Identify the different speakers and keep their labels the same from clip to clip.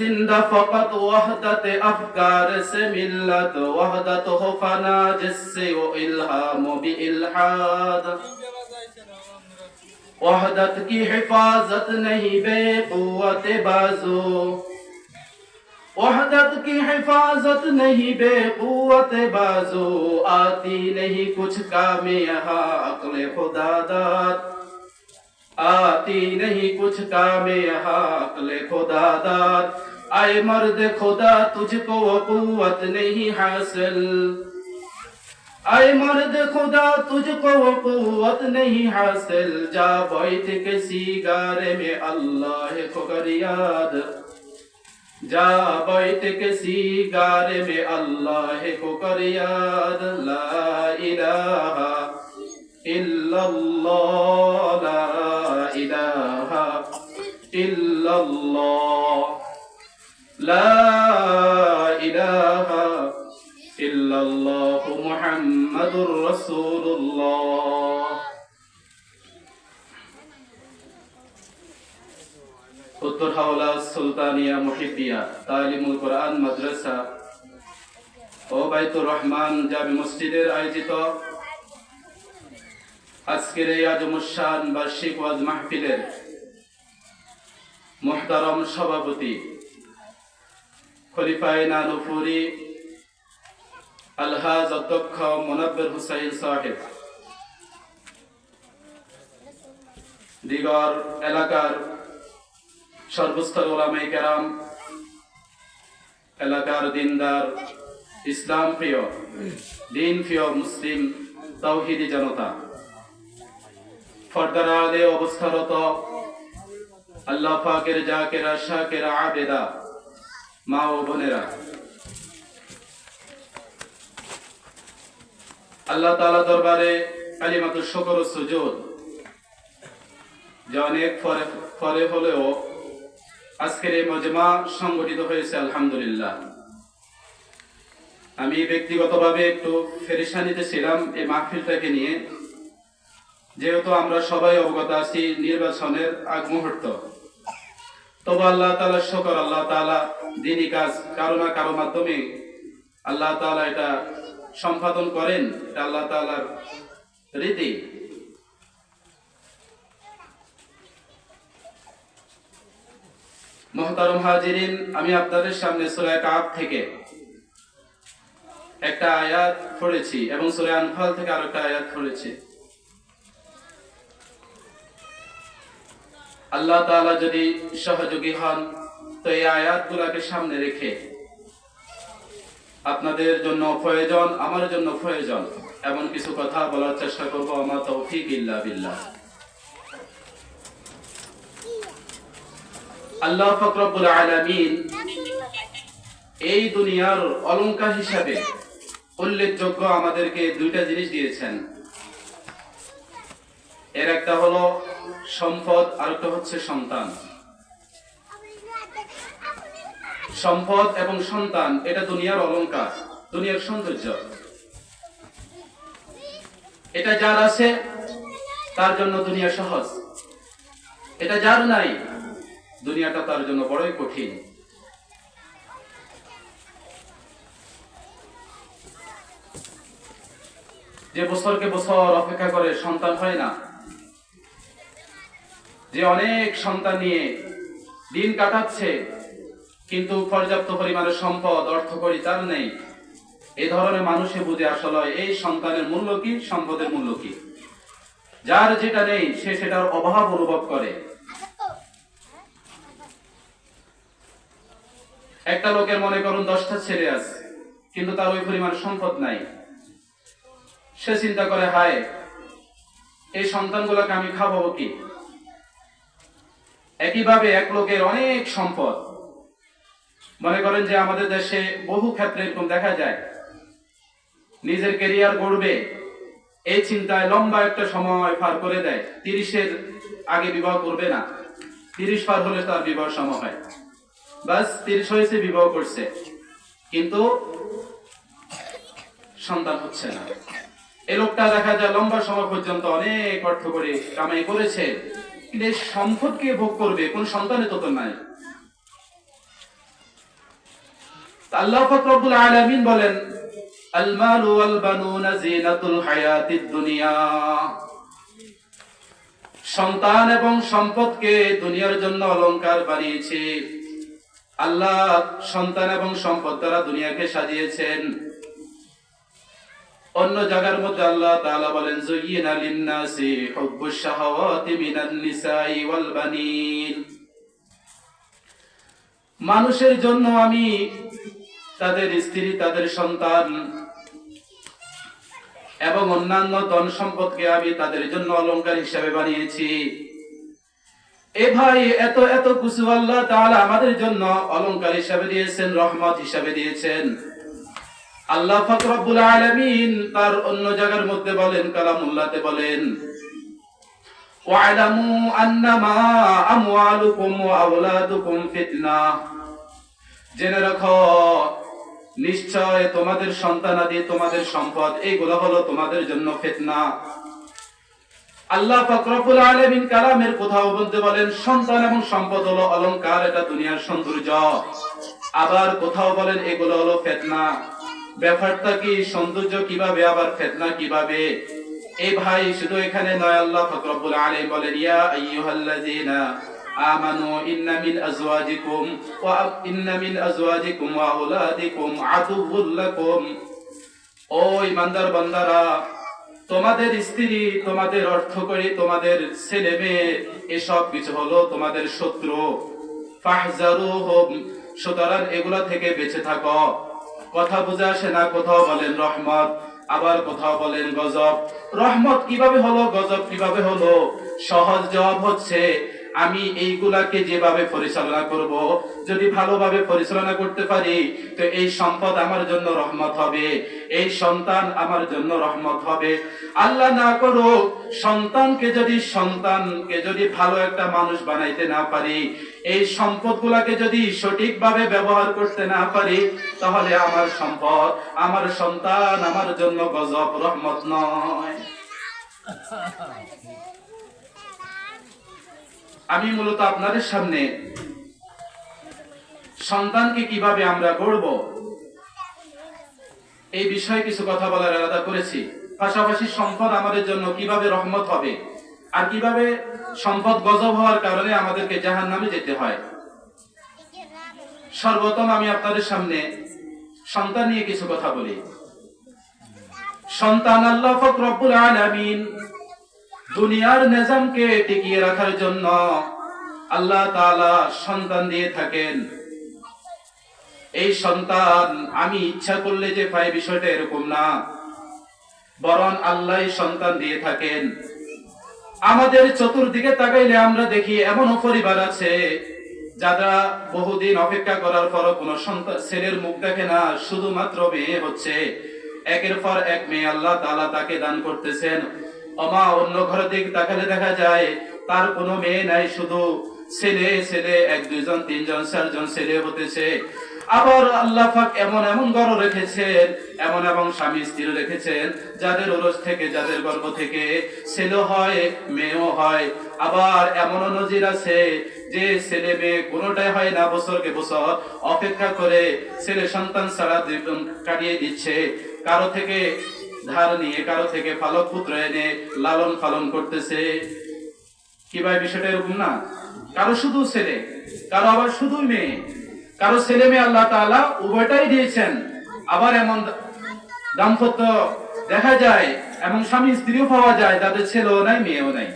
Speaker 1: जिंदा फकत वहदत अफकार से मिल्लत वहदत हो फना जिससे वो इल्हाम भी इल्हाद वहदत की हिफाजत नहीं बेक़ुव्वत बाजू वहदत की हिफाजत नहीं बेक़ुव्वत बाजू आती नहीं कुछ काम यहाँ अक्ल खुदादात आती नहीं कुछ काम यहाँ अक्ल खुदादात आए मर्द खुदा तुझको वो कुव्वत नहीं हासिल आए मर्द खुदा तुझको वो कुव्वत नहीं हासिल जा बैठ किसी गारे में अल्लाह को कर याद जा बैठ किसी गारे में अल्लाह को कर याद ला इलाहा इल्लल्लाह ला इलाहा इल्लल्लाह ला इलाहा इल्लल्लाह मुहम्मदुर रसूलुल्लाह। उत्तर हावला सुल्तानिया मुहिब्बिया तालिमुल कुरआन মাদ্রাসা ও বাইতুর রহমান জামি মসজিদের আয়োজিত আজকের এই আজমুশান বার্ষিক ওয়াজ মাহফিলের মুহতারাম সভাপতি খলিফায়ে নানুপুরি আলহাজ অধ্যক্ষ মুনাব্বির হুসাইন সাহেব, দিগর এলাকার সর্বস্তর ওলামায়ে কেরাম, এলাকার দিনদার ইসলাম প্রিয় দিন প্রিয় মুসলিম তাওহীদি জনতা, পর্দার আড়ালে অবস্থারত আল্লাহ পাকের জাকেরা শাকেরা আবেদা মা ও বোনেরা, আল্লাহ তাআলা দরবারে কালিমাতুশ শুকর ও সুজুদ যে অনেক পরে হলেও আজকের এই মজমা সংগঠিত হয়েছে আলহামদুলিল্লাহ। আমি ব্যক্তিগতভাবে একটু পেরেশানিতে ছিলাম এই মাহফিলটাকে নিয়ে, যেহেতু আমরা সবাই অবগত আছি নির্বাচনের আগ মুহূর্ত। তবু আল্লাহ তাআলার শুকর, আল্লাহ তাআলা দ্বীনি কাজ কারো না কারো মাধ্যমে আল্লাহ তাআলা এটা সম্পাদন করেন, এটা আল্লাহ তাআলার রীতি। মুহতারাম হাজিরিন, আমি আপনাদের সামনে সূরা কাফ থেকে একটা আয়াত পড়েছি এবং সূরা আনফাল থেকে আরেকটা আয়াত পড়েছি। আল্লাহ তাআলা যদি সহযোগী হন তো এই আয়াতগুলোকে সামনে রেখে আপনাদের জন্য প্রয়োজন, আমার জন্য প্রয়োজন এমন কিছু কথা বলার চেষ্টা করব। আমা তৌফিক ইল্লা বিল্লাহ। আল্লাহ পাক রব্বুল আলামিন এই দুনিয়ার অলংকার হিসাবে উল্লেখযোগ্য আমাদেরকে দুইটা জিনিস দিয়েছেন। এর একটা হলো সম্পদ, আর একটা হচ্ছে সন্তান। সম্পদ এবং সন্তান এটা দুনিয়ার অলংকার, দুনিয়ার সৌন্দর্য। এটা যার আছে তার জন্য দুনিয়া সহজ, এটা যার নাই দুনিয়াটা তার জন্য বড়ই কঠিন। যে বছরকে বছর অপেক্ষা করে সন্তান হয় না, যে অনেক সন্তান নিয়ে দিন কাটাচ্ছে কিন্তু পর্যাপ্ত পরিমাণে সম্পদ অর্থকড়ি তার নেই, এই ধরনের মানুষে বুঝে আসলে এই সন্তানের মূল্য কি, সম্পদের মূল্য কি। যার যেটা নেই সে সেটার অভাব অনুভব করে। একটা লোকের মনে করুন 10টা ছেলে আছে কিন্তু তার ওই পরিমাণ সম্পদ নাই। সে চিন্তা করে, হায় এই সন্তানগুলোকে আমি খাওয়াবো কি। একইভাবে এক লোকের অনেক সম্পদ, মনে করেন যে আমাদের দেশে বহু ক্ষেত্রে এরকম দেখা যায়, নিজের ক্যারিয়ার গড়বে এই চিন্তায় লম্বা একটা সময় পার করে দেয়। 30-এর আগে বিবাহ করবে না, 30 পার হলে তার বিবাহ সময় হয়, বাস 30 হয়েছে বিবাহ করছে কিন্তু সন্তান হচ্ছে না। এই লোকটা দেখা যায় লম্বা সময় পর্যন্ত অনেক অর্থ করে কামাই করেছে, কিন্তু এই সম্পদকে ভোগ করবে কোন সন্তানের তো নাই। আল্লাহ পাক রব্বুল আলামিন বলেন, আল মালু ওয়াল বানুনা জিনাতুল হায়াতিদ দুনিয়া। সন্তান এবং সম্পদকে দুনিয়ার জন্য অলংকার বানিয়েছে। আল্লাহ সন্তান এবং সম্পদ দ্বারা দুনিয়াকে সাজিয়েছেন। অন্য জায়গার মধ্যে আল্লাহ তাআলা বলেন, যুয়িনা লিন-নাসি হুব্বুশ শাহাওয়াতি মিনান নিসাই ওয়াল বানিন। মানুষের জন্য আমি তাদের স্ত্রী, তাদের সন্তান এবং অন্যান্য ধন সম্পদকে আমি তাদের জন্য অলংকার হিসাবে বানিয়েছি। এ ভাই, এত এত কিছু আল্লাহ তাআলা আমাদের জন্য অলংকার হিসাবে দিয়েছেন, রহমত হিসাবে দিয়েছেন। আল্লাহ পাক রব্বুল আলামিন তার অন্য জায়গার মধ্যে বলেন, কালামুল্লাহতে বলেন, ওয়া'লামু আন্নামা আমওয়ালুকুম ওয়া আওলাদুকুম ফিতনাহ। জেনে রাখো, নিশ্চয় তোমাদের সন্তানাদি, তোমাদের সম্পদ, এইগুলো হলো তোমাদের জন্য ফিতনা। আল্লাহ পাক রব্বুল আলামিন কালামের কোথাও বলতে বলেন, সন্তান এবং সম্পদ হলো অলংকার, এটা দুনিয়ার সৌন্দর্য। আবার কোথাও বলেন এগুলো হলো ফিতনা। ব্যাপারটা কি? সৌন্দর্য কিভাবে আবার ফিতনা কিভাবে? এই ভাই, শুধু এখানে নয়, আল্লাহ পাক রব্বুল আলামিন বলেন, ইয়া আইয়ুহাল্লাযীনা আমানু ইন্না মিন আজওয়াজিকুম ওয়া আওলাদিকুম আদুউল লাকুম। ও ঈমানদার বান্দারা, তোমাদের স্ত্রী, তোমাদের অর্থকরী, তোমাদের ছেলে মেয়ে, এসব কিছু হলো তোমাদের শত্রু। ফাহজারুহুম, সুতরাং এগুলা থেকে বেঁচে থাকো। কথা বুঝে আসে না? কোথাও বলেন রহমত, আবার কোথাও বলেন গজব। রহমত কিভাবে হলো, গজব কিভাবে হলো? সহজ জবাব হচ্ছে, আমি এইগুলাকে যেভাবে পরিচালনা করব, যদি ভালোভাবে পরিচালনা করতে পারি, তো এই সম্পদ আমার জন্য রহমত হবে, এই সন্তান আমার জন্য রহমত হবে। আল্লাহ না করুক, সন্তানকে যদি ভালো একটা মানুষ বানাইতে না পারি, এই সম্পদগুলাকে যদি সঠিকভাবে ব্যবহার করতে না পারি, তাহলে আমার সম্পদ, আমার সন্তান আমার জন্য গজব, রহমত নয়। আমি মূলত আপনাদের সামনে সন্তানকে কিভাবে আমরা গড়ব, এই বিষয়ে কিছু কথা বলার ইরাদা করেছি। পাশাপাশি সম্পদ আমাদের জন্য কিভাবে রহমত হবে, আর কিভাবে সম্পদ গজব হওয়ার কারণে আমাদেরকে জাহান্নামে যেতে হয়। সর্বপ্রথম আমি আপনাদের সামনে সন্তান নিয়ে কিছু কথা বলি। সন্তান আল্লাহ পাক রব্বুল আলামিন দুনিয়ার নিজামকে টিকিয়ে রাখার জন্য আল্লাহ তাআলা সন্তান দিয়ে থাকেন। এই সন্তান আমি ইচ্ছা করলে যে পাই, বিষয়টা এরকম না, বরং আল্লাহই সন্তান দিয়ে থাকেন। আমাদের চতুর্দিকে তাকাইলে আমরা দেখি এমনও পরিবার আছে যারা বহুদিন অপেক্ষা করার পরও কোনো ছেলের মুখ দেখে না, শুধুমাত্র মেয়ে হচ্ছে। একের পর এক মেয়ে আল্লাহ তাআলা তাকে দান করতেছেন। অন্য ঘরের দিকে তাকালে দেখা যায় তার কোনো মেয়ে নাই, শুধু ছেলে ছেলে, 1 2 জন 3 জন 4 জন ছেলে হতেছে। আবার আল্লাহ পাক এমন এমন ঘর রেখেছেন, এমন এমন স্বামী স্ত্রী রেখেছেন, যাদের ওরস থেকে, যাদের গর্ভ থেকে ছেলে হয়, মেয়েও হয়। আবার এমনও নজির আছে যে ছেলে মেয়ে কোনোটাই হয় না, বছরকে বছর অপেক্ষা করে ছেলে সন্তান ছাড়া জীবন কাটিয়ে দিচ্ছে। কারো থেকে ধার নিয়ে, কারো থেকে পালক পুত্র এনে লালন পালন করতেছে। কি ভাই, বিষয়টা এরকম না? কারো শুধু ছেলে, কারো আবার শুধু মেয়ে, কারো ছেলে মেয়ে আল্লাহ তাআলা উভয়টাই দিয়েছেন। আবার এমন দাম্পত্য দেখা যায়, এমন স্বামী স্ত্রীও পাওয়া যায় তাদের ছেলেও নাই, মেয়েও নাই।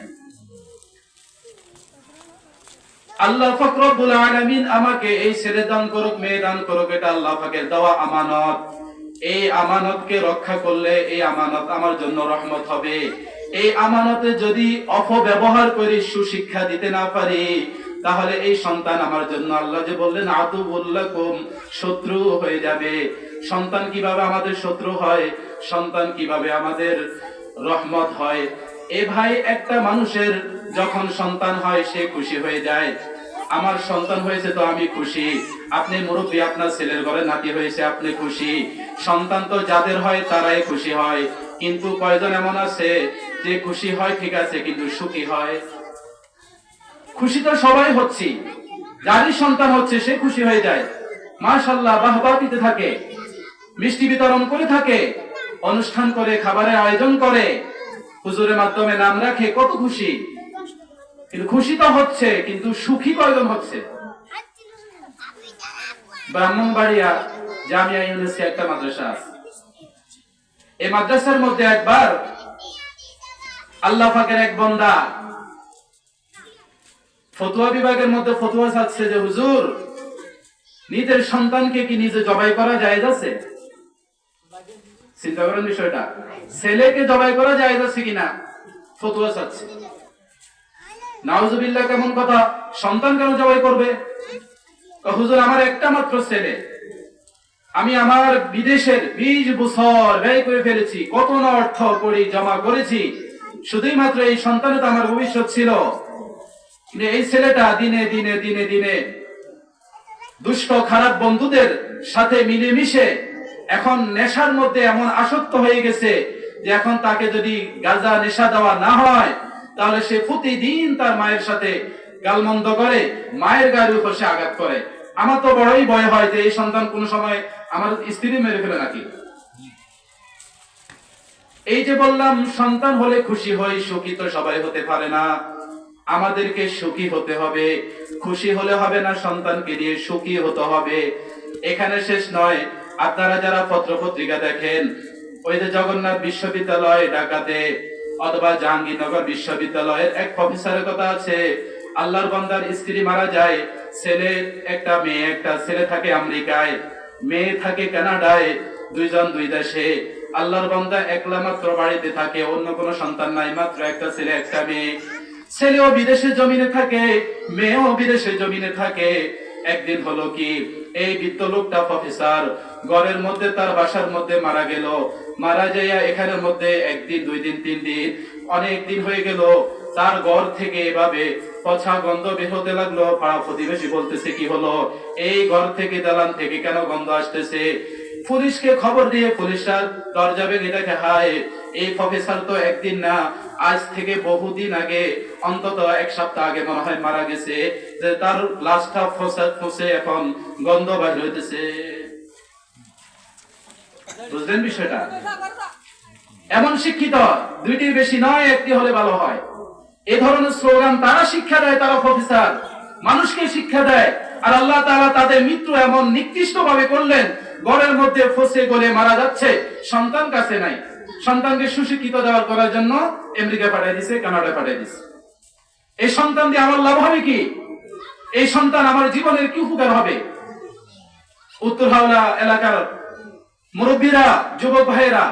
Speaker 1: আল্লাহ পাক রব্বুল আলামিন আমাকে এই ছেলে দান করুক, মেয়ে দান করুক, এটা আল্লাহ পাকের দেওয়া আমানত। এই আমানতকে রক্ষা করলে এই আমানত আমার জন্য রহমত হবে। এই আমানতে যদি অপব্যবহার করে সুশিক্ষা দিতে না পারি, তাহলে এই সন্তান আমার জন্য, আল্লাহ যে বললেন আদুউল লাকুম, শত্রু হয়ে যাবে। সন্তান কিভাবে আমাদের শত্রু হয়, সন্তান কিভাবে আমাদের রহমত হয়? এ ভাই, একটা মানুষের যখন সন্তান হয় সে খুশি হয়ে যায়। আমার সন্তান হয়েছে তো আমি খুশি। আপনি মুরব্বী, আপনার ছেলের ঘরে নাতি হয়েছে, আপনি খুশি। সন্তান তো যাদের হয় তারাই খুশি হয়, কিন্তু কয়জন এমন আছে যে খুশি হয় ঠিক আছে, কিন্তু সুখী হয়? খুশি তো সবাই হচ্ছি, যারই সন্তান হচ্ছে সে খুশি হয়ে যায়। মাশাআল্লাহ বাহবা দিতে থাকে, মিষ্টি বিতরণ করে থাকে, অনুষ্ঠান করে, খাবারের আয়োজন করে, হুজুরের মাধ্যমে নাম রাখে, কত খুশি। কিন্তু খুশি তো হচ্ছে, কিন্তু সুখী কয়জন হচ্ছে? ব্রাহ্মণবাড়িয়া জামিয়া ইউনিসে একটা মাদ্রাসা আছে। এই মাদ্রাসার মধ্যে একবার আল্লাহ পাকের এক বান্দা ফতোয়া বিভাগের মধ্যে ফতোয়া চাচ্ছে যে হুজুর, নিজের সন্তানকে কি নিজে জবাই করা জায়েজ আছে? চিন্তা করেন বিষয়টা, ছেলেকে জবাই করা জায়েজ আছে কিনা ফতোয়া চাচ্ছে। নাউজুবিল্লাহ, কেমন কথা, সন্তান কেন জবাই করবে? হুজুর, আমার একটা মাত্র ছেলে, আমি আমার বিদেশের 20 বছর ব্যয় করে ফেলেছি, কত না অর্থ করি জমা করেছি, শুধুই মাত্র এই সন্তানে তো আমার ভবিষ্যৎ ছিল। এই ছেলেটা দিনে দিনে দিনে দিনে দুষ্ট খারাপ বন্ধুদের সাথে মিলেমিশে এখন নেশার মধ্যে এমন আসক্ত হয়ে গেছে যে এখন তাকে যদি গাঁজা নেশা দেওয়া না হয় তাহলে সে প্রতিদিন তার মায়ের সাথে গালমন্দ করে, মায়ের গায়ের উপর সে আঘাত করে। আমার তো বড়ই ভয় হয় যে এই সন্তান কোন সময় আমার স্ত্রী মেরে ফেলে নাকি। এই যে বললাম, সন্তান হলে খুশি হই, সুখী তো সবাই হতে পারে না। আমাদেরকে সুখী হতে হবে, খুশি হলে হবে না, সন্তানকে দিয়ে সুখী হতে হবে। এখানে শেষ নয়, আপনারা যারা পত্র পত্রিকা দেখেন, ওই যে জগন্নাথ বিশ্ববিদ্যালয় ঢাকাতে অথবা জাহাঙ্গীরনগর বিশ্ববিদ্যালয়ের এক প্রফেসরের কথা আছে, আল্লাহর বান্দার স্ত্রী মারা যায়, ছেলে একটা মেয়ে, একটা ছেলে থাকে আমেরিকায়, মেয়ে থাকে কানাডায়, দুইজন দুই দেশে। আল্লাহর বান্দা একলা মাত্র বাড়িতে থাকে, অন্য কোনো সন্তান নাই, মাত্র একটা ছেলে একটা মেয়ে। ছেলেও বিদেশে জমিনে থাকে, মেয়েও বিদেশে জমিনে থাকে। একদিন হলো কি, এই বৃদ্ধ লোকটা প্রফেসর ঘরের মধ্যে তার বাসার মধ্যে মারা গেল। মারা যাইয়া এখানের মধ্যে একদিন, 2 দিন, 3 দিন, অনেক দিন হয়ে গেল। তার ঘর থেকে এভাবে পচা গন্ধ বের হতে লাগলো। পাড়া প্রতিবেশী বলতেছে কি হলো, এই ঘর থেকে, দালান থেকে কেন গন্ধ আসতেছে? পুলিশকে খবর দিয়ে পুলিশরা দরজা ভেঙে দেখে, হায়, এই প্রফেসর তো একদিন না, আজ থেকে বহুদিন আগে, অন্তত 1 সপ্তাহ আগে মনে হয় মারা গেছে, যে তার লাশটা ফসে এখন গন্ধ বাইর হইতেছে। বুঝলেন বিষয়টা? এমন শিক্ষিত 2টির বেশি নয়, একটি হলে ভালো হয়। এ ধরনের স্লোগান তারা শিক্ষা দেয়, তারা প্রফেসর মানুষকে শিক্ষা দেয়। আর আল্লাহ তাআলা তাদের মৃত্যু এমন নিকৃষ্ট ভাবে করলেন, ঘরের মধ্যে ফসে গলে মারা যাচ্ছে, সন্তান কাছে নাই। সন্তানকে সুশিক্ষিত দেওয়ার করার জন্য আমেরিকা পাঠিয়ে দিছে, কানাডা পাঠিয়ে দিছে। এই সন্তান দিয়ে আমার লাভ হবে কি? এই সন্তান আমার জীবনের কি উপকার হবে? উত্তর হাওড়া এলাকার মুরব্বীরা, যুবক ভাইয়েরা,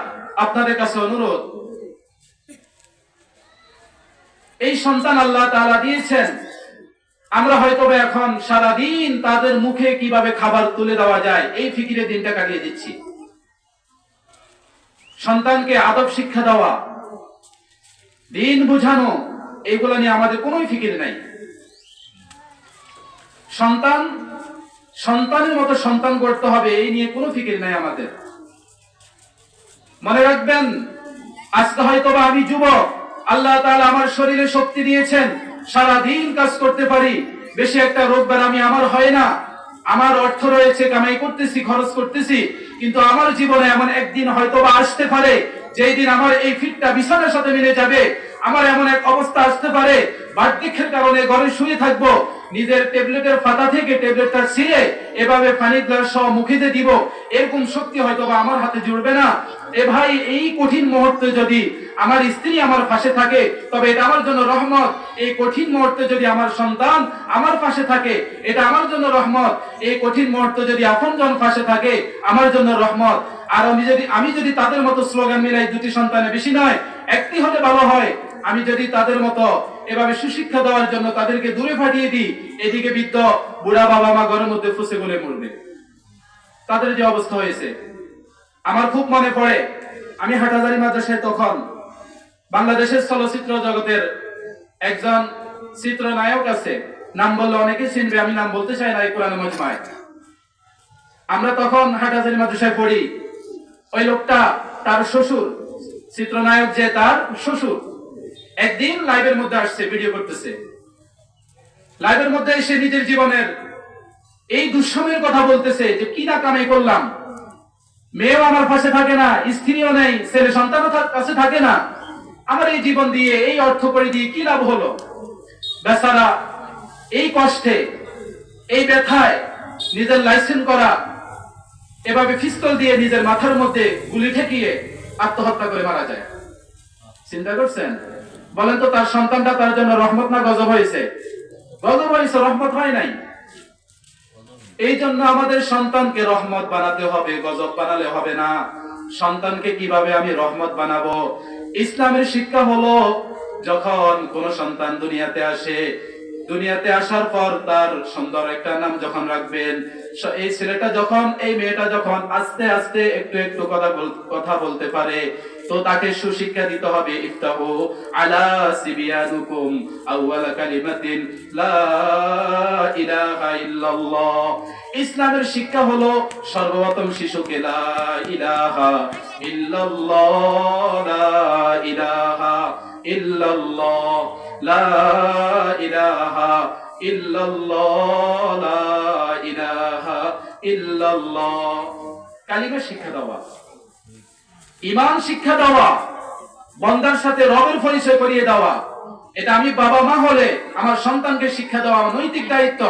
Speaker 1: আপনাদের কাছে অনুরোধ, এই সন্তান আল্লাহ তাআলা দিয়েছেন, আমরা হয়তো এখন সারাদিন তাদের মুখে কিভাবে খাবার তুলে দেওয়া যায় এই ফিকিরে দিনটা কাটিয়ে দিচ্ছি। সন্তানকে আদব শিক্ষা দেওয়া, দিন বুঝানো, এইগুলা নিয়ে আমাদের কোনো ফিকির নাই। সন্তানের মতো সন্তান করতে হবে, এই নিয়ে কোনো ফিকির নাই আমাদের। মনে রাখবেন, আজকে হয়তো বা আমি যুবক, আল্লাহ তাআলা আমার শরীরে শক্তি দিয়েছেন, সারাদিন কাজ করতে পারি, বেশি একটা রোগবার আমি আমার হয় না, আমার অর্থ রয়েছে, কামাই করতেছি, খরচ করতেছি, কিন্তু আমার জীবনে এমন একদিন হয়তো বা আসতে পারে যেই দিন আমার এই ফিটটা বিছানার সাথে মিলে যাবে। আমার এমন এক অবস্থা আসতে পারে, বার্ধক্যের কারণে ঘরে শুয়ে থাকবো, নিজের ট্যাবলেটের পাতা থেকে ট্যাবলেটটা ছিঁড়ে এভাবে পানি গ্লাস সহ মুখেতে দিব, এরকম শক্তি হয়তো বা আমার হাতে জুড়বে না। এ ভাই, এই কঠিন মুহূর্তে যদি আমার স্ত্রী আমার পাশে থাকে তবে এটা আমার জন্য রহমত। এই কঠিন মুহূর্তে যদি আমার সন্তান আমার পাশে থাকে এটা আমার জন্য রহমত। এই কঠিন মুহূর্তে যদি আপনজন পাশে থাকে আমার জন্য রহমত। আর আমি যদি তাদের মতো স্লোগান মিলাই, 2টি সন্তানের বেশি নয়, একটি হলে ভালো হয়। আমি যদি তাদের মতো এভাবে সুশিক্ষা দেওয়ার জন্য তাদেরকে দূরে পাঠিয়ে দিই, এদিকে বৃদ্ধ বুড়া বাবা মা ঘরের মধ্যে ফুসে গলে মরবে। তাদের যে অবস্থা হয়েছে, আমার খুব মনে পড়ে, আমি হাটহাজারী মাদ্রাসায় তখন বাংলাদেশের চলচ্চিত্র জগতের একজন চিত্রনায়ক আছে, নাম বললে অনেকে চিনবে, আমি নাম বলতে চাই না এই কোরআন মজমায়। আমরা তখন হাটহাজারী মাদ্রাসায় পড়ি। ওই লোকটা, তার শ্বশুর, চিত্রনায়ক যে তার শ্বশুর, একদিন লাইভের মধ্যে আসছে, ভিডিও করতেছে। লাইভের মধ্যে এসে নিজের জীবনের এই দুঃসময়ের কথা বলতেছে যে কি না কামাই করলাম, মেয়েও আমার পাশে থাকে না, স্ত্রীও নেই, ছেলে সন্তানও কাছে থাকে না, আমার এই জীবন দিয়ে এই অর্থ করে দিয়ে কি লাভ হলো। বেচারা এই কষ্টে, এই ব্যথায় নিজের লাইসেন্স করা এভাবে পিস্তল দিয়ে নিজের মাথার মধ্যে গুলি ঠেকিয়ে আত্মহত্যা করে মারা যায়। চিন্তা করছেন? বলেন তো তার সন্তানটা তার জন্য রহমত না গজব হয়েছে? গজব হয়েছে, রহমত হয় নাই। এই জন্য আমাদের সন্তানকে রহমত বানাতে হবে, গজব বানালে হবে না। সন্তানকে কিভাবে আমি রহমত বানাবো? ইসলামের শিক্ষা হলো যখন কোন সন্তান দুনিয়াতে আসে, দুনিয়াতে আসার পর তার সুন্দর একটা নাম যখন রাখবেন, এই ছেলেটা যখন, এই মেয়েটা যখন আস্তে আস্তে একটু একটু কথা বলতে পারে, তো তাকে সুশিক্ষা দিতে হবে। ইফতাহু আলা সিবিয়ানুকুম আউয়ালা কালিমাতিন লা ইলাহা ইল্লাল্লাহ। ইসলামের শিক্ষা হলো সর্বপ্রথম শিশুকে লা ইলাহা ইল্লাল্লাহ, লা ইলাহা ইল্লাল্লাহ, লা ইলাহা ইল্লাল্লাহ, লা ইলাহা ইল্লাল্লাহ কালিমা শিক্ষা দেওয়া, ঈমান শিক্ষা দেওয়া, বান্দার সাথে রবের পরিচয় করিয়ে দেওয়া। এটা আমি বাবা মা হলে আমার সন্তানকে শিক্ষা দেওয়া আমার নৈতিক দায়িত্ব।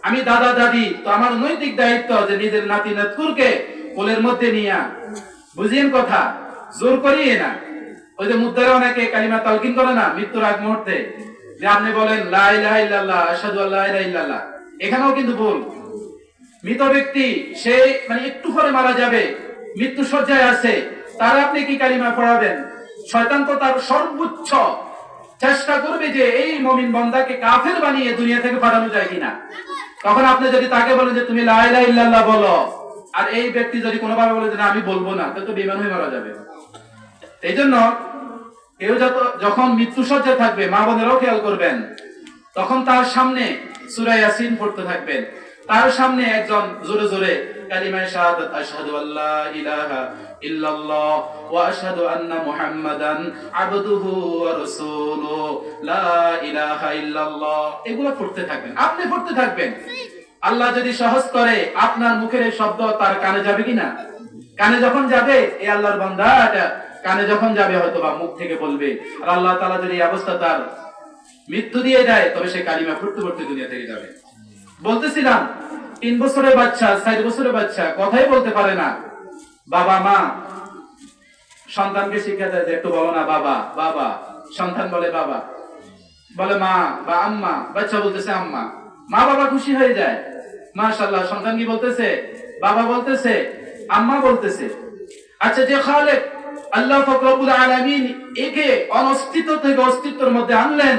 Speaker 1: আমি দাদা দাদি, তো আমার নৈতিক দায়িত্ব যে নিজের নাতি নাতকুরকে কোলের মধ্যে নিয়ে, বুঝিয়েন কথা, জোর করিয়ে না। ওই যে মুদ্দারা অনেকে কালিমা তালকিন করে না মৃত্যুর আগ মুহূর্তে, যে আপনি বলেন লা ইলাহা ইল্লাল্লাহ আশহাদু আল্লা ইলাহা ইল্লাল্লাহ, এখানেও কিন্তু ভুল। মৃত ব্যক্তি সে মানে একটু পরে মারা যাবে, মৃত্যু সজ্জায় আছে, তার আপনি কি কালিমা পড়াবেন? শয়তান তো তার সর্বোচ্চ চেষ্টা করবে যে এই মুমিন বান্দাকে কাফের বানিয়ে দুনিয়া থেকে পাঠানো যায় কিনা। তখন আপনি যদি তাকে বলেন যে তুমি লা ইলাহা ইল্লাল্লাহ বলো, আর এই ব্যক্তি যদি কোনোভাবে বলে যে না আমি বলবো না, তাহলে তো বেঈমান হয়ে মারা যাবে। এই জন্য কেউ যখন মৃত্যু সজ্জায় থাকবে, মা বোনেরাও খেয়াল করবেন, তখন তার সামনে সূরা ইয়াসিন পড়তে থাকবেন। তার সামনে একজন জোরে জোরে কালিমা শাহাদাত আশহাদু আল্লা ইলাহা ইল্লাল্লাহ ওয়া আশহাদু আন্না মুহাম্মাদান আবদুহু ওয়া রাসূলুহু লা ইলাহা ইল্লাল্লাহ, এগুলো পড়তে থাকবেন, আপনি পড়তে থাকবেন। আল্লাহ যদি সহজ করে আপনার মুখের এই শব্দ তার কানে যাবে কিনা? কানে যখন যাবে, এই আল্লাহর বান্দা এটা কানে যখন যাবে হয়তো বা মুখ থেকে বলবে। আর আল্লাহ তাআলা যদি এই অবস্থা তার মৃত্যু দিয়ে দেয়, তবে সে কালিমা পড়তে পড়তে দুনিয়া থেকে যাবে। বলতেছিলাম 3 বছরের বাচ্চা, 4 বছরের বাচ্চা কথাই বলতে পারে না। বাবা মা সন্তানকে শিক্ষা দেয় যে একটু বলো না বাবা বাবা, সন্তান বলে বাবা, বলে মা বা আম্মা, বাচ্চা বলতেছে আম্মা, মা বাবা খুশি হয়ে যায়। মাশাআল্লাহ, সন্তান কি বলতেছে? বাবা বলতেছে, আম্মা বলতেছে। আচ্ছা, যে খালেক আল্লাহ পাক রব্বুল আলামিন একে অনস্তিত্ব থেকে অস্তিত্বের মধ্যে আনলেন,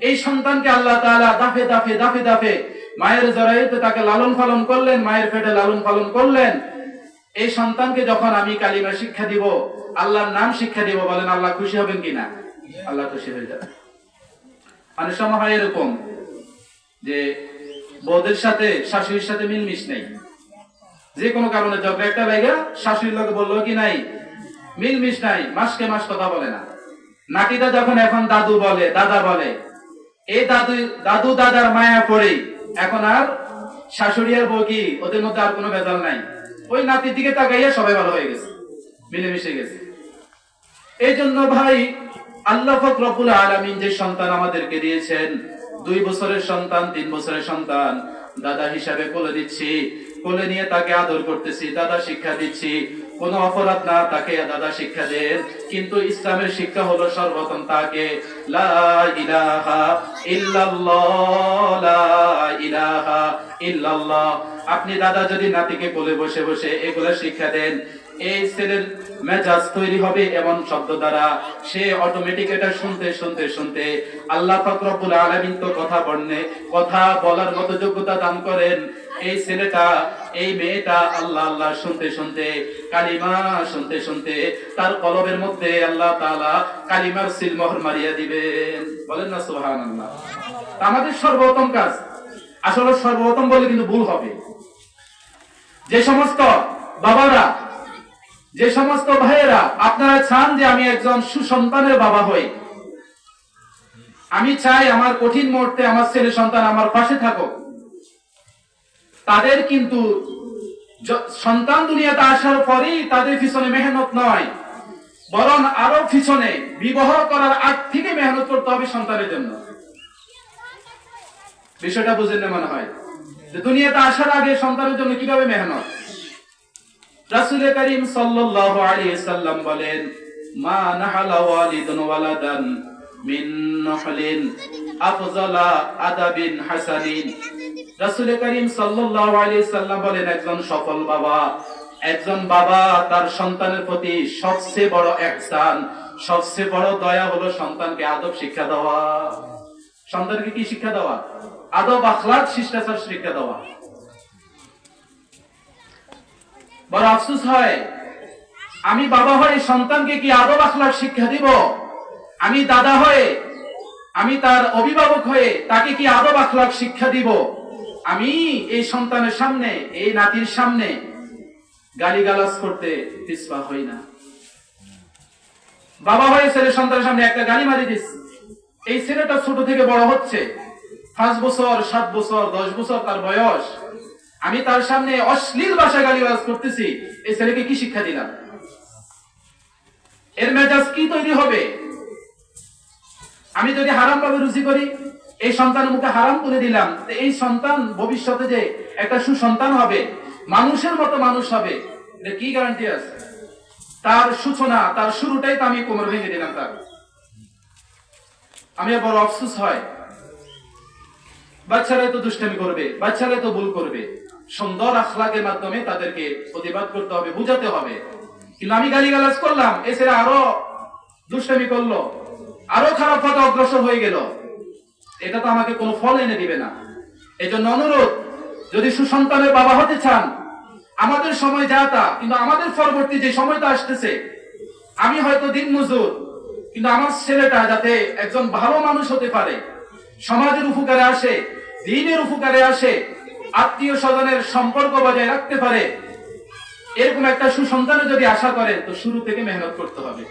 Speaker 1: এই সন্তানকে আল্লাহ তাআলা দাফে দাফে দাফে দাফে মায়ের জরায়ুতে তাকে লালন পালন করলেন, মায়ের পেটে লালন পালন করলেন। এই সন্তানকে যখন আমি কালিমা শিক্ষা দিব, আল্লাহর নাম শিক্ষা দিব, বলেন আল্লাহ খুশি হবেন কিনা? আল্লাহ খুশি হয়ে যাবে। অনেক সময় হয় এরকম যে বউদের সাথে শাশুড়ির সাথে মিলমিশ নেই, যে কোনো কারণে ঝগড়া একটা লাগা, শাশুড়ির লোকে বললো কি নাই, মিলমিশ নাই, মাসকে মাস কথা বলে না। নাতিটা যখন এখন দাদু বলে, দাদা বলে, এই দাদু দাদার মায়া পড়ে এখন আর শাশুড়ি আর বউ কি ওদের মধ্যে আর কোনো ভেজাল নাই, ওই নাতির দিকে তাকাইয়া সবাই ভালো হয়ে গেছে, মিলেমিশে গেছে। এই জন্য ভাই, আল্লাহ পাক রব্বুল আলামিন যে সন্তান আমাদেরকে দিয়েছেন, 2 বছরের সন্তান, 3 বছরের সন্তান, দাদা হিসাবে কোলে দিচ্ছি, কোলে নিয়ে তাকে আদর করতেছি, দাদা শিক্ষা দিচ্ছি, কোনো অপরাধ না, তাকে দাদা শিক্ষা দেন। কিন্তু ইসলামের শিক্ষা হলো সর্বপ্রথম তাকে লা ইলাহা ইল্লাল্লাহ, লা ইলাহা ইল্লাল্লাহ। আপনি দাদা যদি নাতিকে কোলে বসে বসে এগুলা শিক্ষা দেন, এই ছেলের মেজাজ তৈরি হবে এমন শব্দ দ্বারা, সে অটোমেটিক এটা শুনতে শুনতে শুনতে, আল্লাহ পাক রব্বুল আলামিন তো কথা বলার মতো যোগ্যতা দান করেন। এই ছেলেটা, এই মেয়েটা আল্লাহ আল্লাহ শুনতে শুনতে, কালিমা শুনতে শুনতে তার কলবের মধ্যে আল্লাহ তাআলা কালিমার সিলমোহর মারিয়া দিবেন। বলেন না সুবহানাল্লাহ। আমাদের সর্বপ্রথম কাজ, আসলে সর্বপ্রথম বলে কিন্তু ভুল হবে, যে সমস্ত বাবারা, যে সমস্ত ভাইয়েরা আপনারা চান যে আমি একজন সুসন্তানের বাবা হই, আমি চাই আমার কঠিন মুহূর্তে আমার ছেলে সন্তান আমার পাশে থাকুক, তাদের কিন্তু সন্তান দুনিয়াতে আসার পরেই তাদের পিছনে মেহনত নয়, বরং আরো পিছনে বিবাহ করার আগ থেকে মেহনত করতে হবে সন্তানের জন্য। বিষয়টা বুঝেন না মনে হয় যে দুনিয়াতে আসার আগে সন্তানের জন্য কিভাবে মেহনত। রাসূল করিম সাল্লাল্লাহু আলাইহি ওয়াসাল্লাম বলেন, মা নাহালা ওয়ালিদুন ওয়ালাদান মিন নাহলিন আফজালা আদাবিন হাসানিন। রাসূল করিম সাল্লাল্লাহু আলাইহি ওয়াসাল্লাম বলেন, একজন সফল বাবা, একজন বাবা তার সন্তানের প্রতি সবচেয়ে বড় ইহসান, সবচেয়ে বড় দয়া হলো সন্তানকে আদব শিক্ষা দেওয়া। সন্তানকে কি শিক্ষা দেওয়া? আদব, আখলাক, শিষ্টাচার শিক্ষা দেওয়া। বড় আফসোস হয়, আমি বাবা হয়ে সন্তানকে কি আদব আখলাক শিক্ষা দিব? আমি দাদা হয়ে, আমি তার অভিভাবক হয়ে তাকে কি আদব আখলাক শিক্ষা দিব? আমি এই সন্তানের সামনে, এই নাতির সামনে গালিগালাজ করতে পিছপা হই না। বাবা হয়ে ছেলে সন্তানের সামনে একটা গালি মারি দিস, এই ছেলেটা ছোট থেকে বড় হচ্ছে, 5 বছর, 7 বছর, 10 বছর তার বয়স, আমি তার সামনে অশ্লীল ভাষা গালিগালাজ করতেছি, এই ছেলেকে কি শিক্ষা দিলাম? এর মেজাজ কি তৈরি হবে? আমি যদি হারাম ভাবে রুচি করি, এই সন্তানের মুখে হারাম তুলে দিলাম, এই সন্তান ভবিষ্যতে যে একটা সুসন্তান হবে, মানুষের মতো মানুষ হবে, এটা কি গ্যারান্টি আছে? তার সূচনা, তার শুরুটাই তো আমি কোমর ভেঙে দিলাম তার। আমি বড় আফসোস হয়, বাচ্চারাই তো দুষ্টামি করবে, বাচ্চারাই তো ভুল করবে, সুন্দর আখলাকের মাধ্যমে তাদেরকে প্রতিবাদ করতে হবে, বুঝাতে হবে। কিন্তু আমি গালিগালাজ করলাম, এছাড়া আরো দুষ্টামি করলো, আরো খারাপ পথে অগ্রসর হয়ে গেল, এটা তো আমাকে কোনো ফল এনে দিবে না। এজন্য অনুরোধ, যদি সুসন্তানের বাবা হতে চান, আমাদের সময় যা তা, কিন্তু আমাদের পরবর্তী যে সময়টা আসতেছে, আমি হয়তো দিন মজুর, কিন্তু আমার ছেলেটা যাতে একজন ভালো মানুষ হতে পারে, সমাজের উপকারে আসে, দ্বীনের উপকারে আসে, আত্মীয় স্বজনের সম্পর্ক বজায় রাখতে পারে, এরকম একটা সুসন্তানের যদি আশা করেন, তো শুরু থেকে মেহনত করতে হবে।